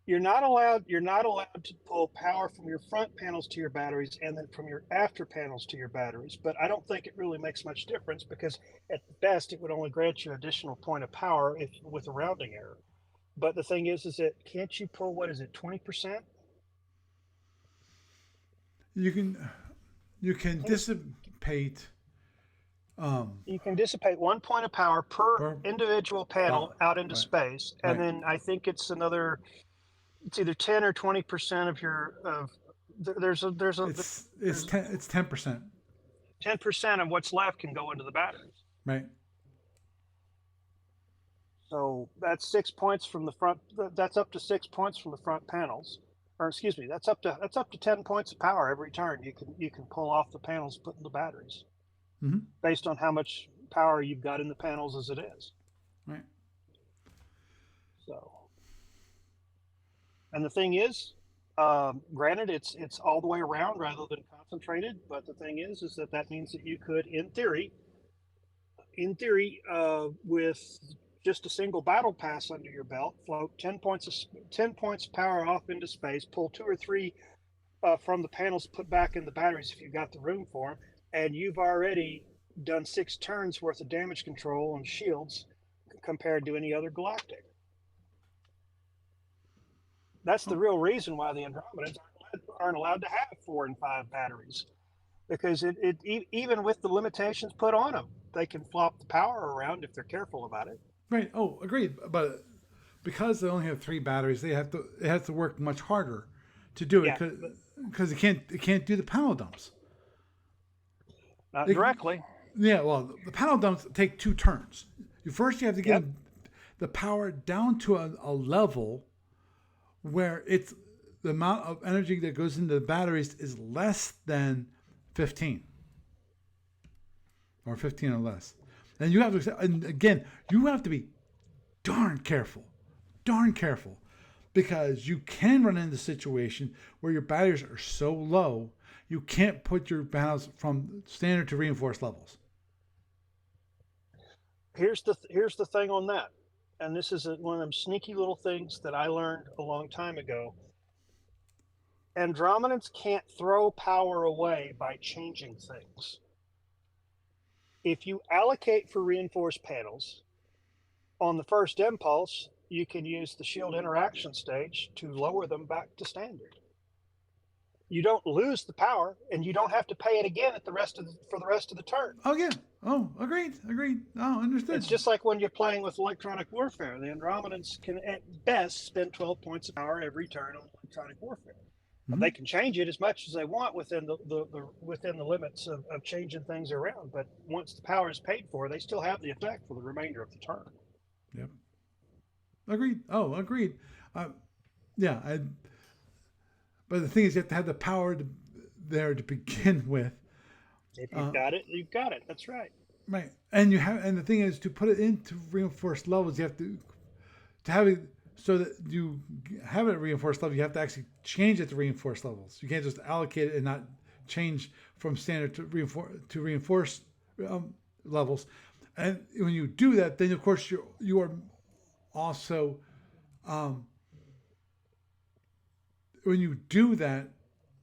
You're not allowed to pull power from your front panels to your batteries and then from your after panels to your batteries. But I don't think it really makes much difference because at best it would only grant you additional point of power if with a rounding error. But the thing is that can't you pull, what is it, 20%? You can dissipate You can dissipate 1 point of power per or individual panel out into right, space, and right. then I think it's either 10 or 20% of your of there's a there's a It's there's 10%. 10% of what's left can go into the batteries. Right. So that's 6 points from the front. That's up to 6 points from the front panels, or excuse me, that's up to 10 points of power every turn. You can pull off the panels, put in the batteries, Mm-hmm. based on how much power you've got in the panels as it is. Right. So, and the thing is, granted, it's all the way around rather than concentrated. But the thing is that means that you could, with just a single battle pass under your belt, float 10 points of power off into space, pull 2 or 3 from the panels, put back in the batteries if you've got the room for them, and you've already done 6 turns worth of damage control on shields compared to any other galactic. That's the real reason why the Andromedans aren't allowed to have 4 and 5 batteries, because even with the limitations put on them, they can flop the power around if they're careful about it. Right. Oh, agreed. But because they only have 3 batteries, it has to work much harder to do it Yeah, because it can't do the panel dumps. not It, directly. yeah. Well, the panel dumps take 2 turns. You have to get Yep. the power down to a level where it's the amount of energy that goes into the batteries is less than 15 or 15 or less. And and again, you have to be darn careful, because you can run into a situation where your batteries are so low, you can't put your panels from standard to reinforced levels. Here's the thing on that, and this is one of them sneaky little things that I learned a long time ago. Andromedans can't throw power away by changing things. If you allocate for reinforced panels, on the first impulse, you can use the shield interaction stage to lower them back to standard. You don't lose the power, and you don't have to pay it again for the rest of the turn. Oh yeah. Oh, agreed. Oh, understood. It's just like when you're playing with electronic warfare. The Andromedans can at best spend 12 points of power every turn on electronic warfare. Mm-hmm. They can change it as much as they want within the limits of changing things around. But once the power is paid for, they still have the effect for the remainder of the turn. Yep. Agreed. Oh, agreed. Yeah. But the thing is, you have to have the power there to begin with. If you've got it, you've got it. That's right. Right. And the thing is, to put it into reinforced levels, you have to have it so that you have it at reinforced level. You have to actually change it to reinforced levels. You can't just allocate it and not change from standard to reinforced. levels. And when you do that, then of course you are also when you do that,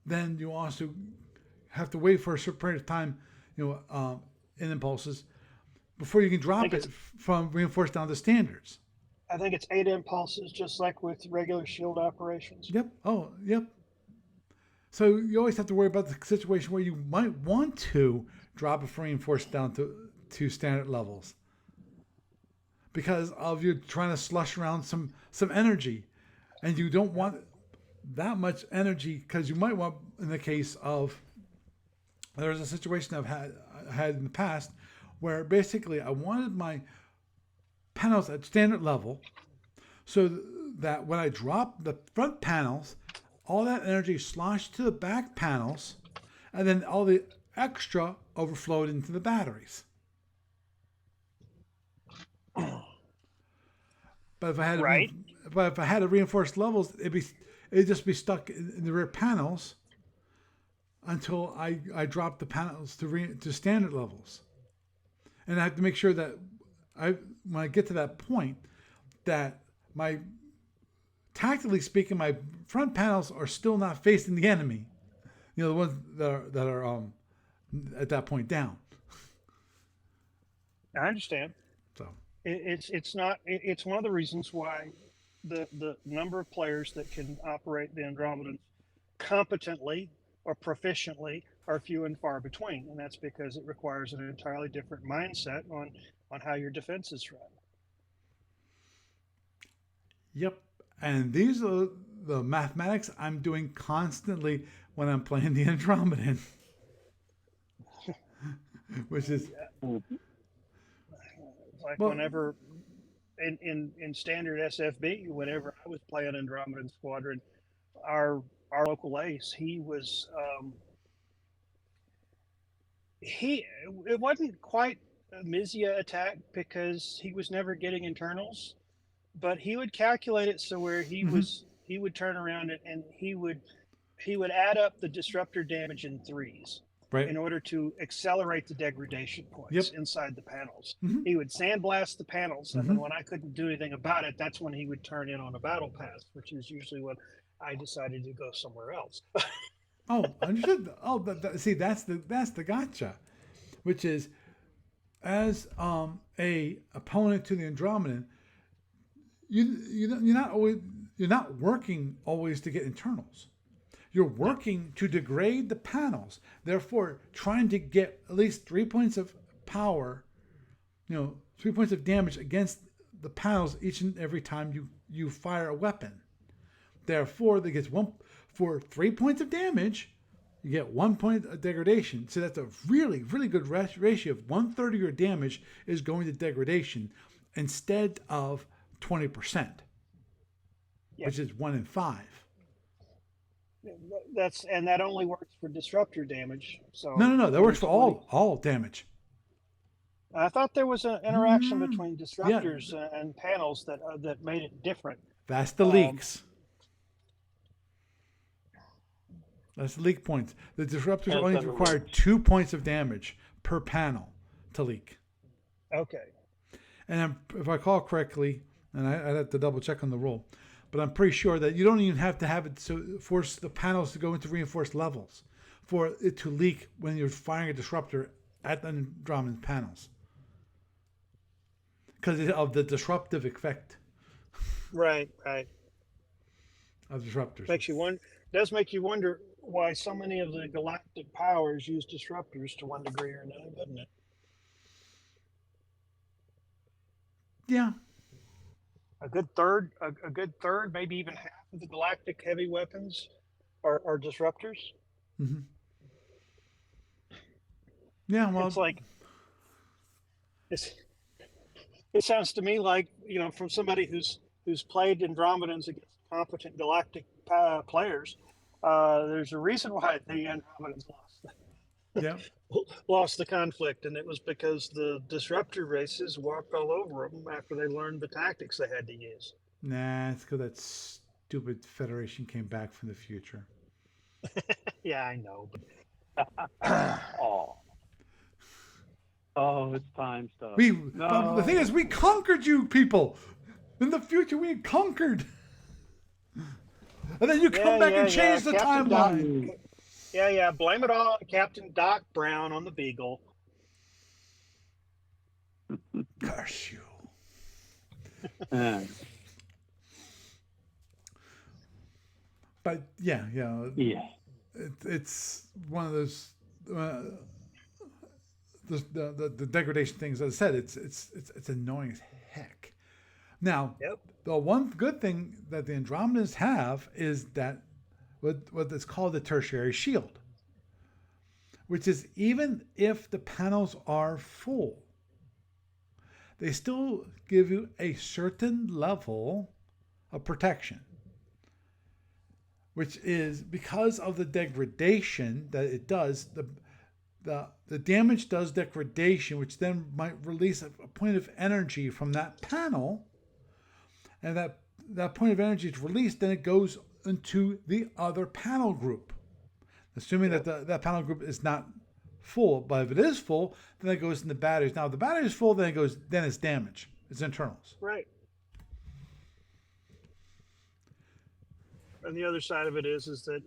then you also have to wait for a certain period of time, in impulses before you can drop it from reinforced down to standards. I think it's 8 impulses, just like with regular shield operations. Yep. Oh, yep. So you always have to worry about the situation where you might want to drop it from reinforced down to standard levels because of you trying to slush around some energy, and you don't want that much energy because you might want, in the case of, there's a situation I've had in the past where basically I wanted my panels at standard level so that when I drop the front panels, all that energy sloshed to the back panels, and then all the extra overflowed into the batteries. But if I had if I had to reinforce levels, it'd just be stuck in the rear panels until I dropped the panels to standard levels. And I have to make sure that when I get to that point, that tactically speaking, my front panels are still not facing the enemy. The ones that are at that point down. I understand. So it's one of the reasons why the number of players that can operate the Andromedans competently or proficiently are few and far between, and that's because it requires an entirely different mindset on how your defenses run. Yep, and these are the mathematics I'm doing constantly when I'm playing the Andromedan, which is like whenever in standard SFB, whenever I was playing Andromedan Squadron, our local ace, he was it wasn't quite a Mizia attack because he was never getting internals, but he would calculate it so where he would turn around and he would add up the disruptor damage in threes. Right. In order to accelerate the degradation points inside the panels. He would sandblast the panels, and then when I couldn't do anything about it, that's when he would turn in on a battle pass, which is usually when I decided to go somewhere else. Oh, understood. Oh, see, that's the gotcha, which is as a opponent to the Andromedan, you're not working always to get internals. You're working to degrade the panels, therefore trying to get at least 3 points of power, 3 points of damage against the panels each and every time you fire a weapon. Therefore, that gets for 3 points of damage, you get 1 point of degradation. So that's a really, really good ratio of 1/3 of your damage is going to degradation instead of 20%, which is 1 in 5. That only works for disruptor damage. So No. That works for all damage. I thought there was an interaction between disruptors and panels that made it different. That's the leaks. That's the leak points. The disruptors only require 2 points of damage per panel to leak. Okay. And if I recall correctly, and I'd have to double check on the rule, but I'm pretty sure that you don't even have to have it so force the panels to go into reinforced levels for it to leak when you're firing a disruptor at the Andromedan panels because of the disruptive effect. Right. Of disruptors. Does make you wonder why so many of the galactic powers use disruptors to one degree or another, doesn't it? Yeah. A good third, maybe even half of the galactic heavy weapons are disruptors. Mm-hmm. Yeah, well, it's like it sounds to me like from somebody who's played Andromedans against competent galactic players. There's a reason why the Andromedans lost the conflict, and it was because the disruptor races walked all over them after they learned the tactics they had to use. Nah, it's because that stupid Federation came back from the future. Yeah, I know. Oh. Oh, it's time stuff. But the thing is, we conquered you people. In the future, we conquered. And then you come back and change the Captain Doc, timeline. yeah. Blame it all on Captain Doc Brown on the Beagle. Curse you. But yeah. It's one of those the degradation things. As I said, it's annoying as heck. Now, the one good thing that the Andromedans have is that what is called the tertiary shield, which is even if the panels are full, they still give you a certain level of protection, which is because of the degradation that it does. The damage does degradation, which then might release a point of energy from that panel, and that point of energy is released, then it goes into the other panel group, assuming that that panel group is not full. But if it is full, then it goes in the batteries. Now, if the battery is full, then it's damage. It's internals. Right. And the other side of it is that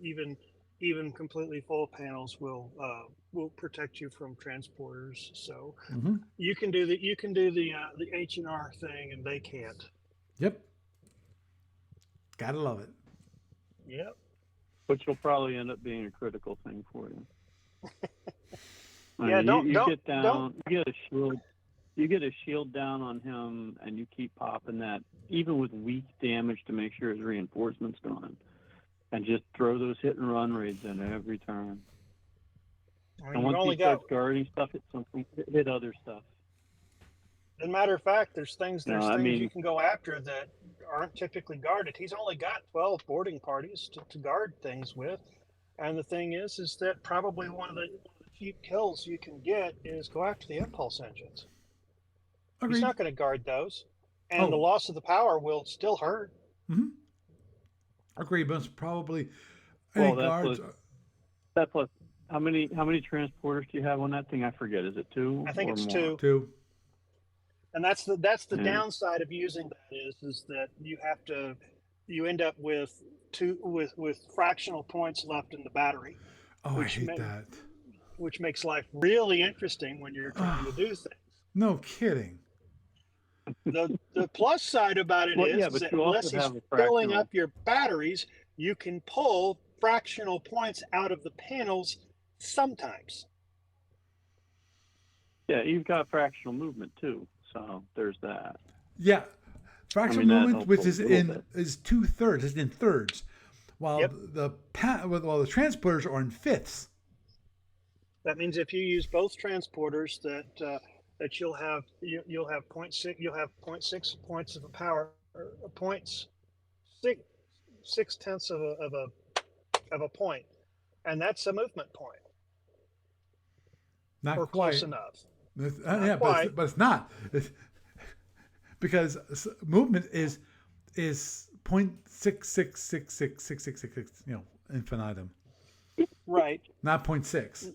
even completely full panels will protect you from transporters. So you can do the H&R thing, and they can't. Yep. Gotta love it. Yep. Which will probably end up being a critical thing for you. You get a shield down on him, and you keep popping that, even with weak damage, to make sure his reinforcement's gone, and just throw those hit and run raids in every turn. And once he starts guarding stuff, hit other stuff. As a matter of fact, there's things you can go after that aren't typically guarded. He's only got 12 boarding parties to guard things with. And the thing is that probably one of the few kills you can get is go after the impulse engines. Agreed. He's not going to guard those. And the loss of the power will still hurt. Mm-hmm. Agreed, but it's probably that's what. How many transporters do you have on that thing? I forget. Is it 2? I think it's more? 2. 2. And that's the downside of using that is that you end up with fractional points left in the battery. Oh, I hate that. Which makes life really interesting when you're trying to do things. No kidding. The plus side about it is that unless he's filling up your batteries, you can pull fractional points out of the panels sometimes. Yeah, you've got fractional movement too, so there's that. Yeah, fractional movement, which is 2/3, is in thirds, while the transporters are in fifths. That means if you use both transporters, that you'll have 0.6 points of a power, or points, 6/10 of a point, and that's a movement point. Not or quite close enough. But it's not. Because movement is 0.6666666, infinitum. Right. Not 0.6.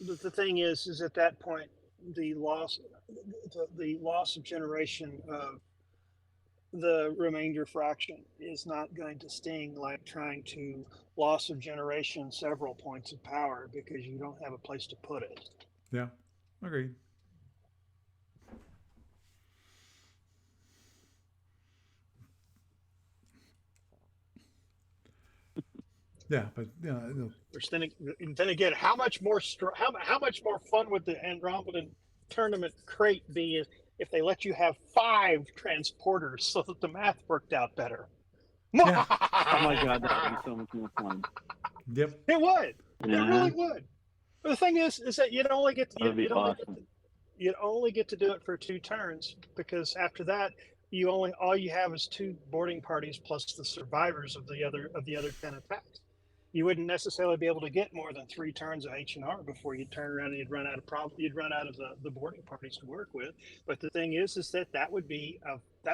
The thing is at that point the loss of generation of the remainder fraction is not going to sting like trying to loss of generation several points of power because you don't have a place to put it. Yeah, agreed. Yeah, but Which then again, how much more fun would the Andromedan tournament crate be if they let you have 5 transporters so that the math worked out better? Yeah. Oh my God, that would be so much more fun. Yep. It would. Yeah. It really would. But the thing is that you'd only get to do it for 2 turns, because after that all you have is 2 boarding parties plus the survivors of the other 10 attacks. You wouldn't necessarily be able to get more than 3 turns of H&R before you'd turn around and you'd run out of the boarding parties to work with. But the thing is that that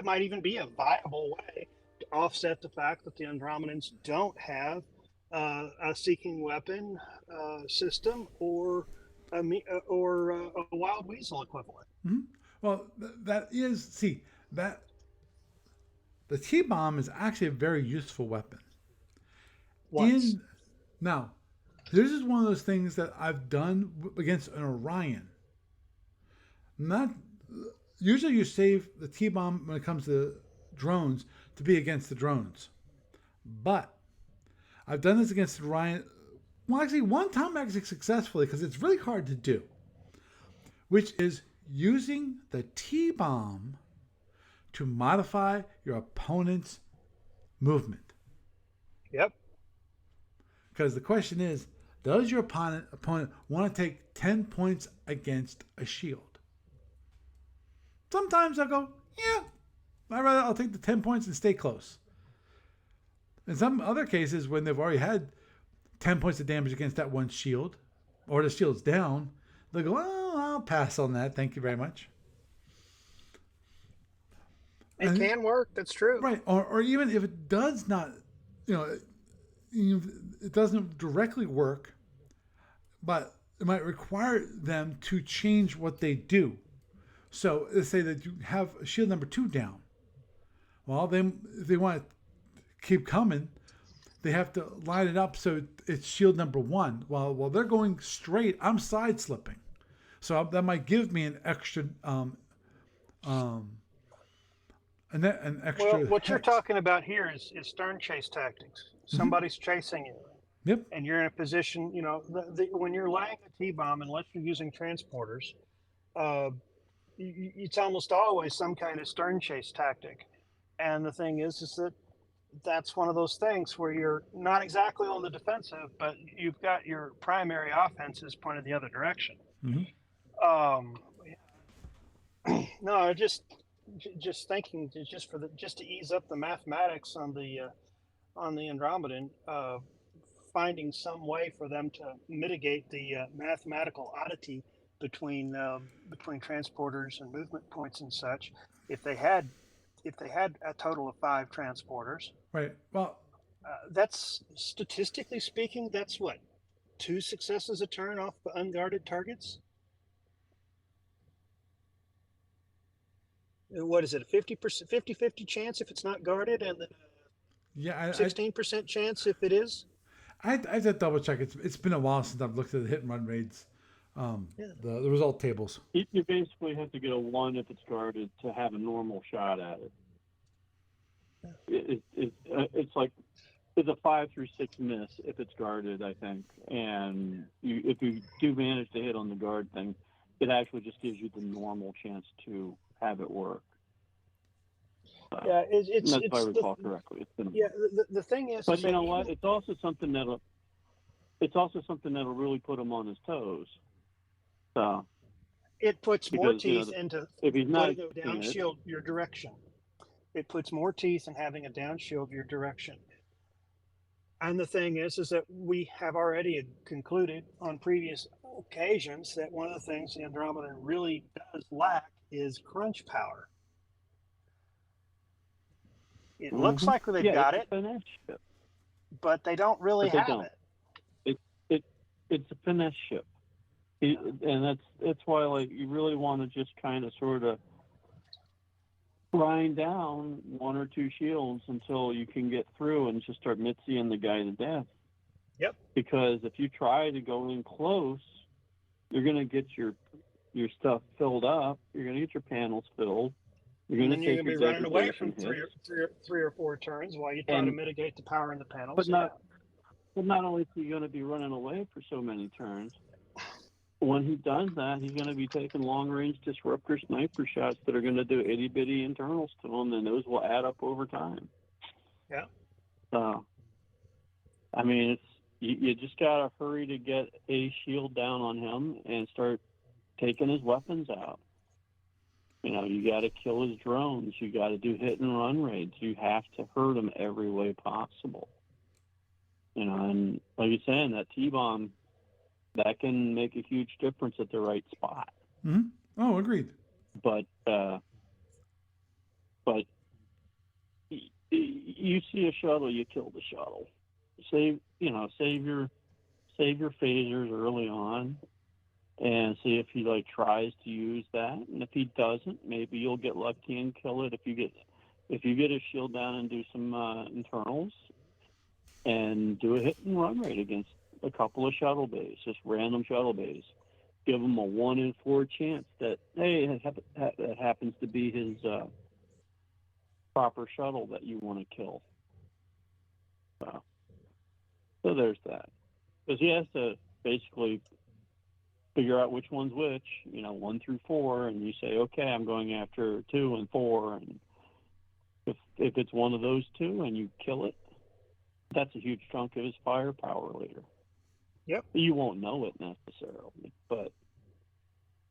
might even be a viable way to offset the fact that the Andromedans don't have a seeking weapon system or or a wild weasel equivalent. Mhm. Well, that is, see, that the T-bomb is actually a very useful weapon. Once. In Now, this is one of those things that I've done against an Orion. Not Usually you save the T-bomb when it comes to drones to be against the drones, but I've done this against Orion. Well, actually, one time actually successfully because it's really hard to do, which is using the T-bomb to modify your opponent's movement. Yep. Because the question is, does your opponent want to take 10 points against a shield? Sometimes I'll go, yeah, I'll take the 10 points and stay close. In some other cases, when they've already had 10 points of damage against that one shield, or the shield's down, they'll go, oh, I'll pass on that. Thank you very much. It can work. That's true. Right. Or even if it does not, you know, it doesn't directly work, but it might require them to change what they do. So let's say that you have shield number 2 down. Well, then if they want to keep coming, they have to line it up so it's shield number 1. While they're going straight, I'm side slipping. So that might give me an extra an extra. Well, what you're hex. talking about here is stern chase tactics. Somebody's chasing you. Yep. And you're in a position, when you're laying a T-bomb, unless you're using transporters, it's almost always some kind of stern chase tactic. And the thing is that that's one of those things where you're not exactly on the defensive, but you've got your primary offenses pointed the other direction. Mm-hmm. No, just thinking, just to ease up the mathematics on the Andromedan, finding some way for them to mitigate the mathematical oddity between transporters and movement points and such. If they had a total of 5 transporters, Right. Well, that's statistically speaking, that's what, 2 successes a turn off the unguarded targets. What is it? A 50% chance if it's not guarded, and then yeah, 16% chance if it is. I have to double check. It's been a while since I've looked at the hit and run rates, the result tables. You basically have to get a 1 if it's guarded to have a normal shot at it. It's like it's a 5 through 6 miss if it's guarded, I think. And if you do manage to hit on the guard thing, it actually just gives you the normal chance to have it work. Yeah, that's if I recall correctly. It's been the thing is, but you know what? It's also something that'll really put him on his toes. So it puts more teeth into if he's not letting go down shield your direction. It puts more teeth in having a down shield your direction. And the thing is that we have already concluded on previous occasions that one of the things the Andromedan really does lack is crunch power. It looks like they've got it, but they don't really have it. It's a finesse ship, and that's why you really want to just kind of sort of grind down 1 or 2 shields until you can get through and just start mitziing the guy to death. Yep. Because if you try to go in close, you're going to get your stuff filled up. You're going to get your panels filled. You're going to be running away from three or four turns while you try to mitigate the power in the panels. But not only is he going to be running away for so many turns, when he does that, he's going to be taking long-range disruptor sniper shots that are going to do itty-bitty internals to him, and those will add up over time. Yeah. So, I mean, you just got to hurry to get a shield down on him and start taking his weapons out. You got to kill his drones. You got to do hit and run raids. You have to hurt him every way possible. And like you're saying, that T-bomb, that can make a huge difference at the right spot. Mm-hmm. Oh, agreed. But you see a shuttle, you kill the shuttle. Save your phasers early on. and see if he like tries to use that. And if he doesn't, maybe you'll get lucky and kill it. If you get a shield down and do some internals and do a hit and run rate against a couple of shuttle bays, just random shuttle bays. Give him a 1 in 4 chance that, hey, that happens to be his proper shuttle that you want to kill. So there's that. Because he has to basically figure out which one's which, 1 through 4, and you say, okay, I'm going after 2 and 4, and if it's one of those 2 and you kill it, that's a huge chunk of his firepower later. Yep. You won't know it necessarily, but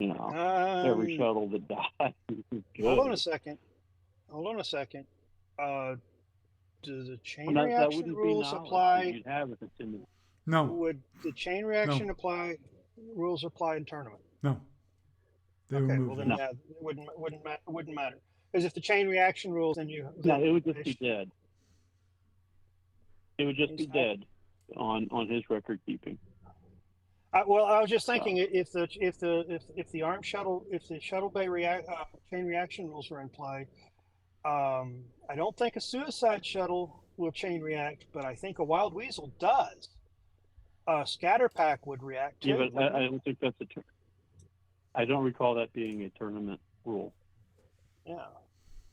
every shuttle that dies is good. Hold on a second. Do the chain reaction rules apply? You'd have if it's in the... No. Would the chain reaction rules apply in tournament? No. They okay, removed well then them. yeah, it wouldn't matter. Because if the chain reaction rules, then you it would just be dead. It would just be dead on his record keeping. Well, I was just thinking if the arm shuttle, if the shuttle bay chain reaction rules were in play, I don't think a suicide shuttle will chain react, but I think a wild weasel does. Scatter pack would react too. Yeah, but I don't think that's I don't recall that being a tournament rule. Yeah,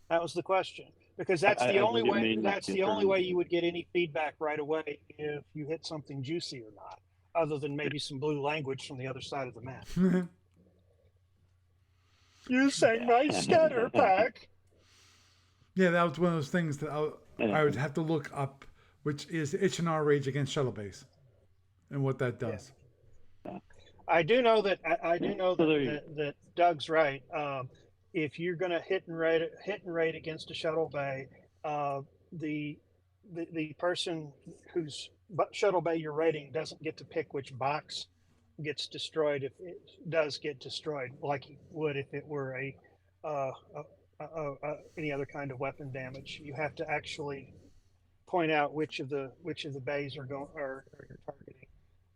that was the question, because that's the only way. That's the only way you would get any feedback right away if you hit something juicy or not, other than maybe some blue language from the other side of the map. You say nice scatter pack. Yeah, that was one of those things that I would have to look up, which is H&R Rage against shuttle base, and what that does. Yeah. I do know that that Doug's right. If you're going to hit and rate against a shuttle bay, the person whose shuttle bay you're rating doesn't get to pick which box gets destroyed if it does get destroyed, like it would if it were any other kind of weapon damage. You have to actually point out which of the bays are you're targeting,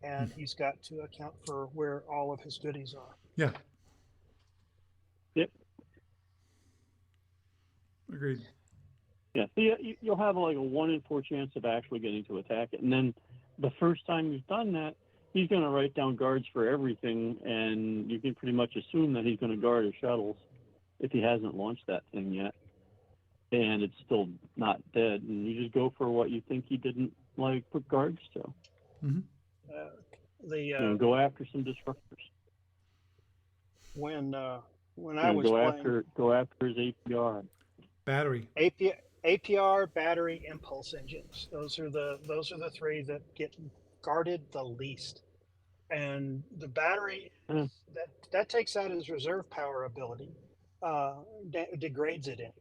and he's got to account for where all of his goodies are. Yeah. Yep. Agreed. Yeah, so you'll have like a 1 in 4 chance of actually getting to attack it, and then the first time you've done that, he's going to write down guards for everything, and you can pretty much assume that he's going to guard his shuttles if he hasn't launched that thing yet, and it's still not dead, and you just go for what you think he didn't put guards to. Mm-hmm. Go after some disruptors. When I was playing, go after his APR. Battery. APR, battery, impulse engines. Those are the 3 that get guarded the least. And the battery that takes out his reserve power ability, degrades it anyway.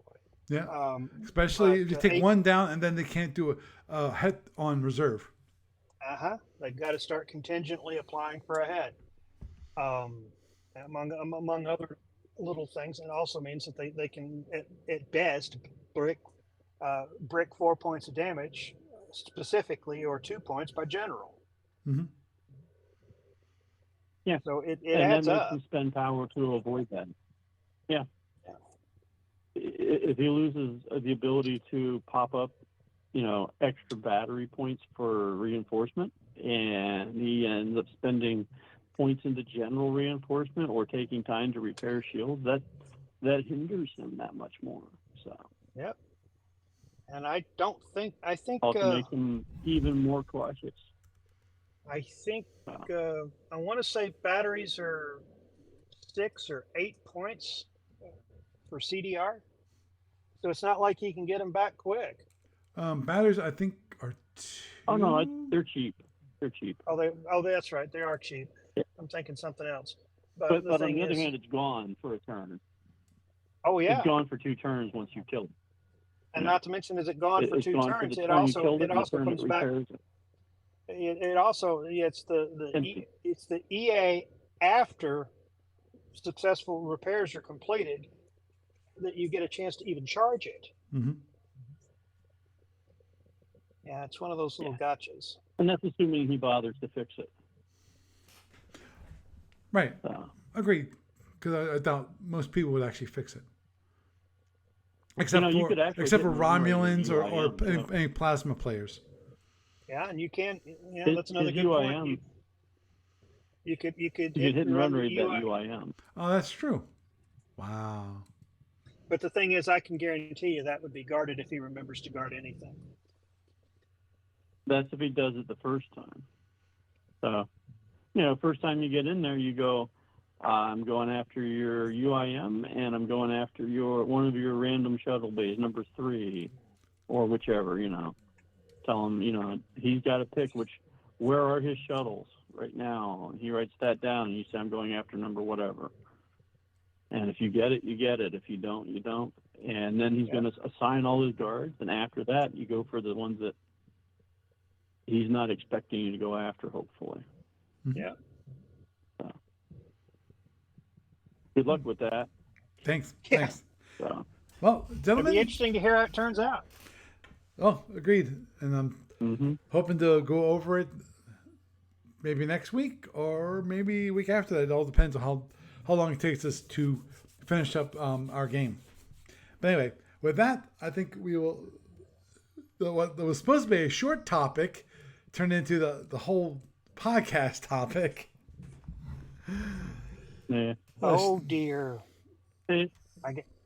Yeah. Especially if you take one down and then they can't do a head on reserve. They've got to start contingently applying for a head. Among other little things, and also means that they can at best brick 4 points of damage specifically, or 2 points by general. Mm-hmm. Yeah. So it and adds that makes up. him spend power to avoid that. Yeah. If he loses the ability to pop up, extra battery points for reinforcement, and he ends up spending points into general reinforcement or taking time to repair shields, that hinders him that much more. So. Yep. And I think also makes him even more cautious. I think I want to say batteries are 6 or 8 points for CDR, so it's not like he can get them back quick. Batteries, I think, are 2. Oh no, they're cheap. They're cheap. Oh, that's right. They are cheap. Yeah. I'm thinking something else. But on the other hand, it's gone for a turn. Oh yeah, it's gone for 2 turns once you kill it. And not to mention, is it gone for 2 turns? It also comes back. It's the EA after successful repairs are completed that you get a chance to even charge it. Mm-hmm. Yeah, it's one of those little gotchas. And that's assuming he bothers to fix it. Right. So, Agreed. Because I doubt most people would actually fix it. Except you for could actually except get for an unrated Romulans or UIM, too. any plasma players. Yeah, and you can. Yeah, His that's another good UIM, point. You could you could hit hit and and run run the rate that UI. UIM. Oh, that's true. Wow. But the thing is, I can guarantee you that would be guarded if he remembers to guard anything. That's if he does it the first time. So, first time you get in there, you go, I'm going after your UIM, and I'm going after one of your random shuttle bays, number 3, or whichever. Tell him, he's got to pick where are his shuttles right now. And he writes that down, and you say, I'm going after number whatever. And if you get it, you get it. If you don't, you don't. And then he's going to assign all his guards, and after that, you go for the ones that he's not expecting you to go after, hopefully. Yeah. So, good luck with that. Thanks. Yeah. Thanks. So, Well, It'd gentlemen. be interesting to hear how it turns out. Oh, agreed. And I'm hoping to go over it maybe next week or maybe a week after that. It all depends on how long it takes us to finish up our game. But anyway, with that, I think we will. What was supposed to be a short topic turned into the whole podcast topic. yeah. Oh dear. I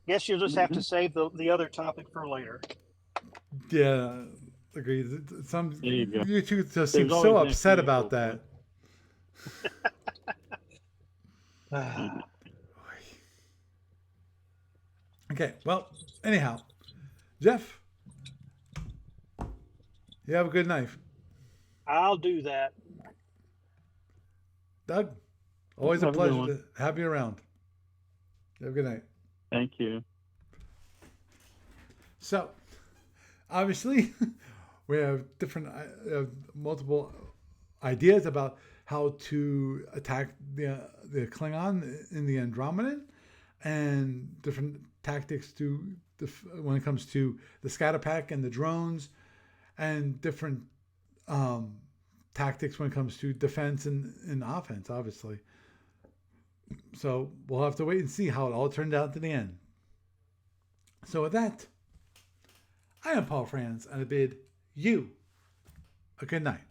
guess you'll just have to save the other topic for later. Yeah, agreed. There you go. You two just seem There's so always upset next week, about that. Okay, well, anyhow, Jeff, you have a good night. I'll do that. Doug, always a Have a good pleasure one. to have you around. Have a good night. Thank you. So, obviously, we have multiple ideas about how to attack the Klingon in the Andromedan, and different tactics when it comes to the scatter pack and the drones, and different tactics when it comes to defense and offense, obviously. So we'll have to wait and see how it all turned out to the end. So with that, I am Paul Franz, and I bid you a good night.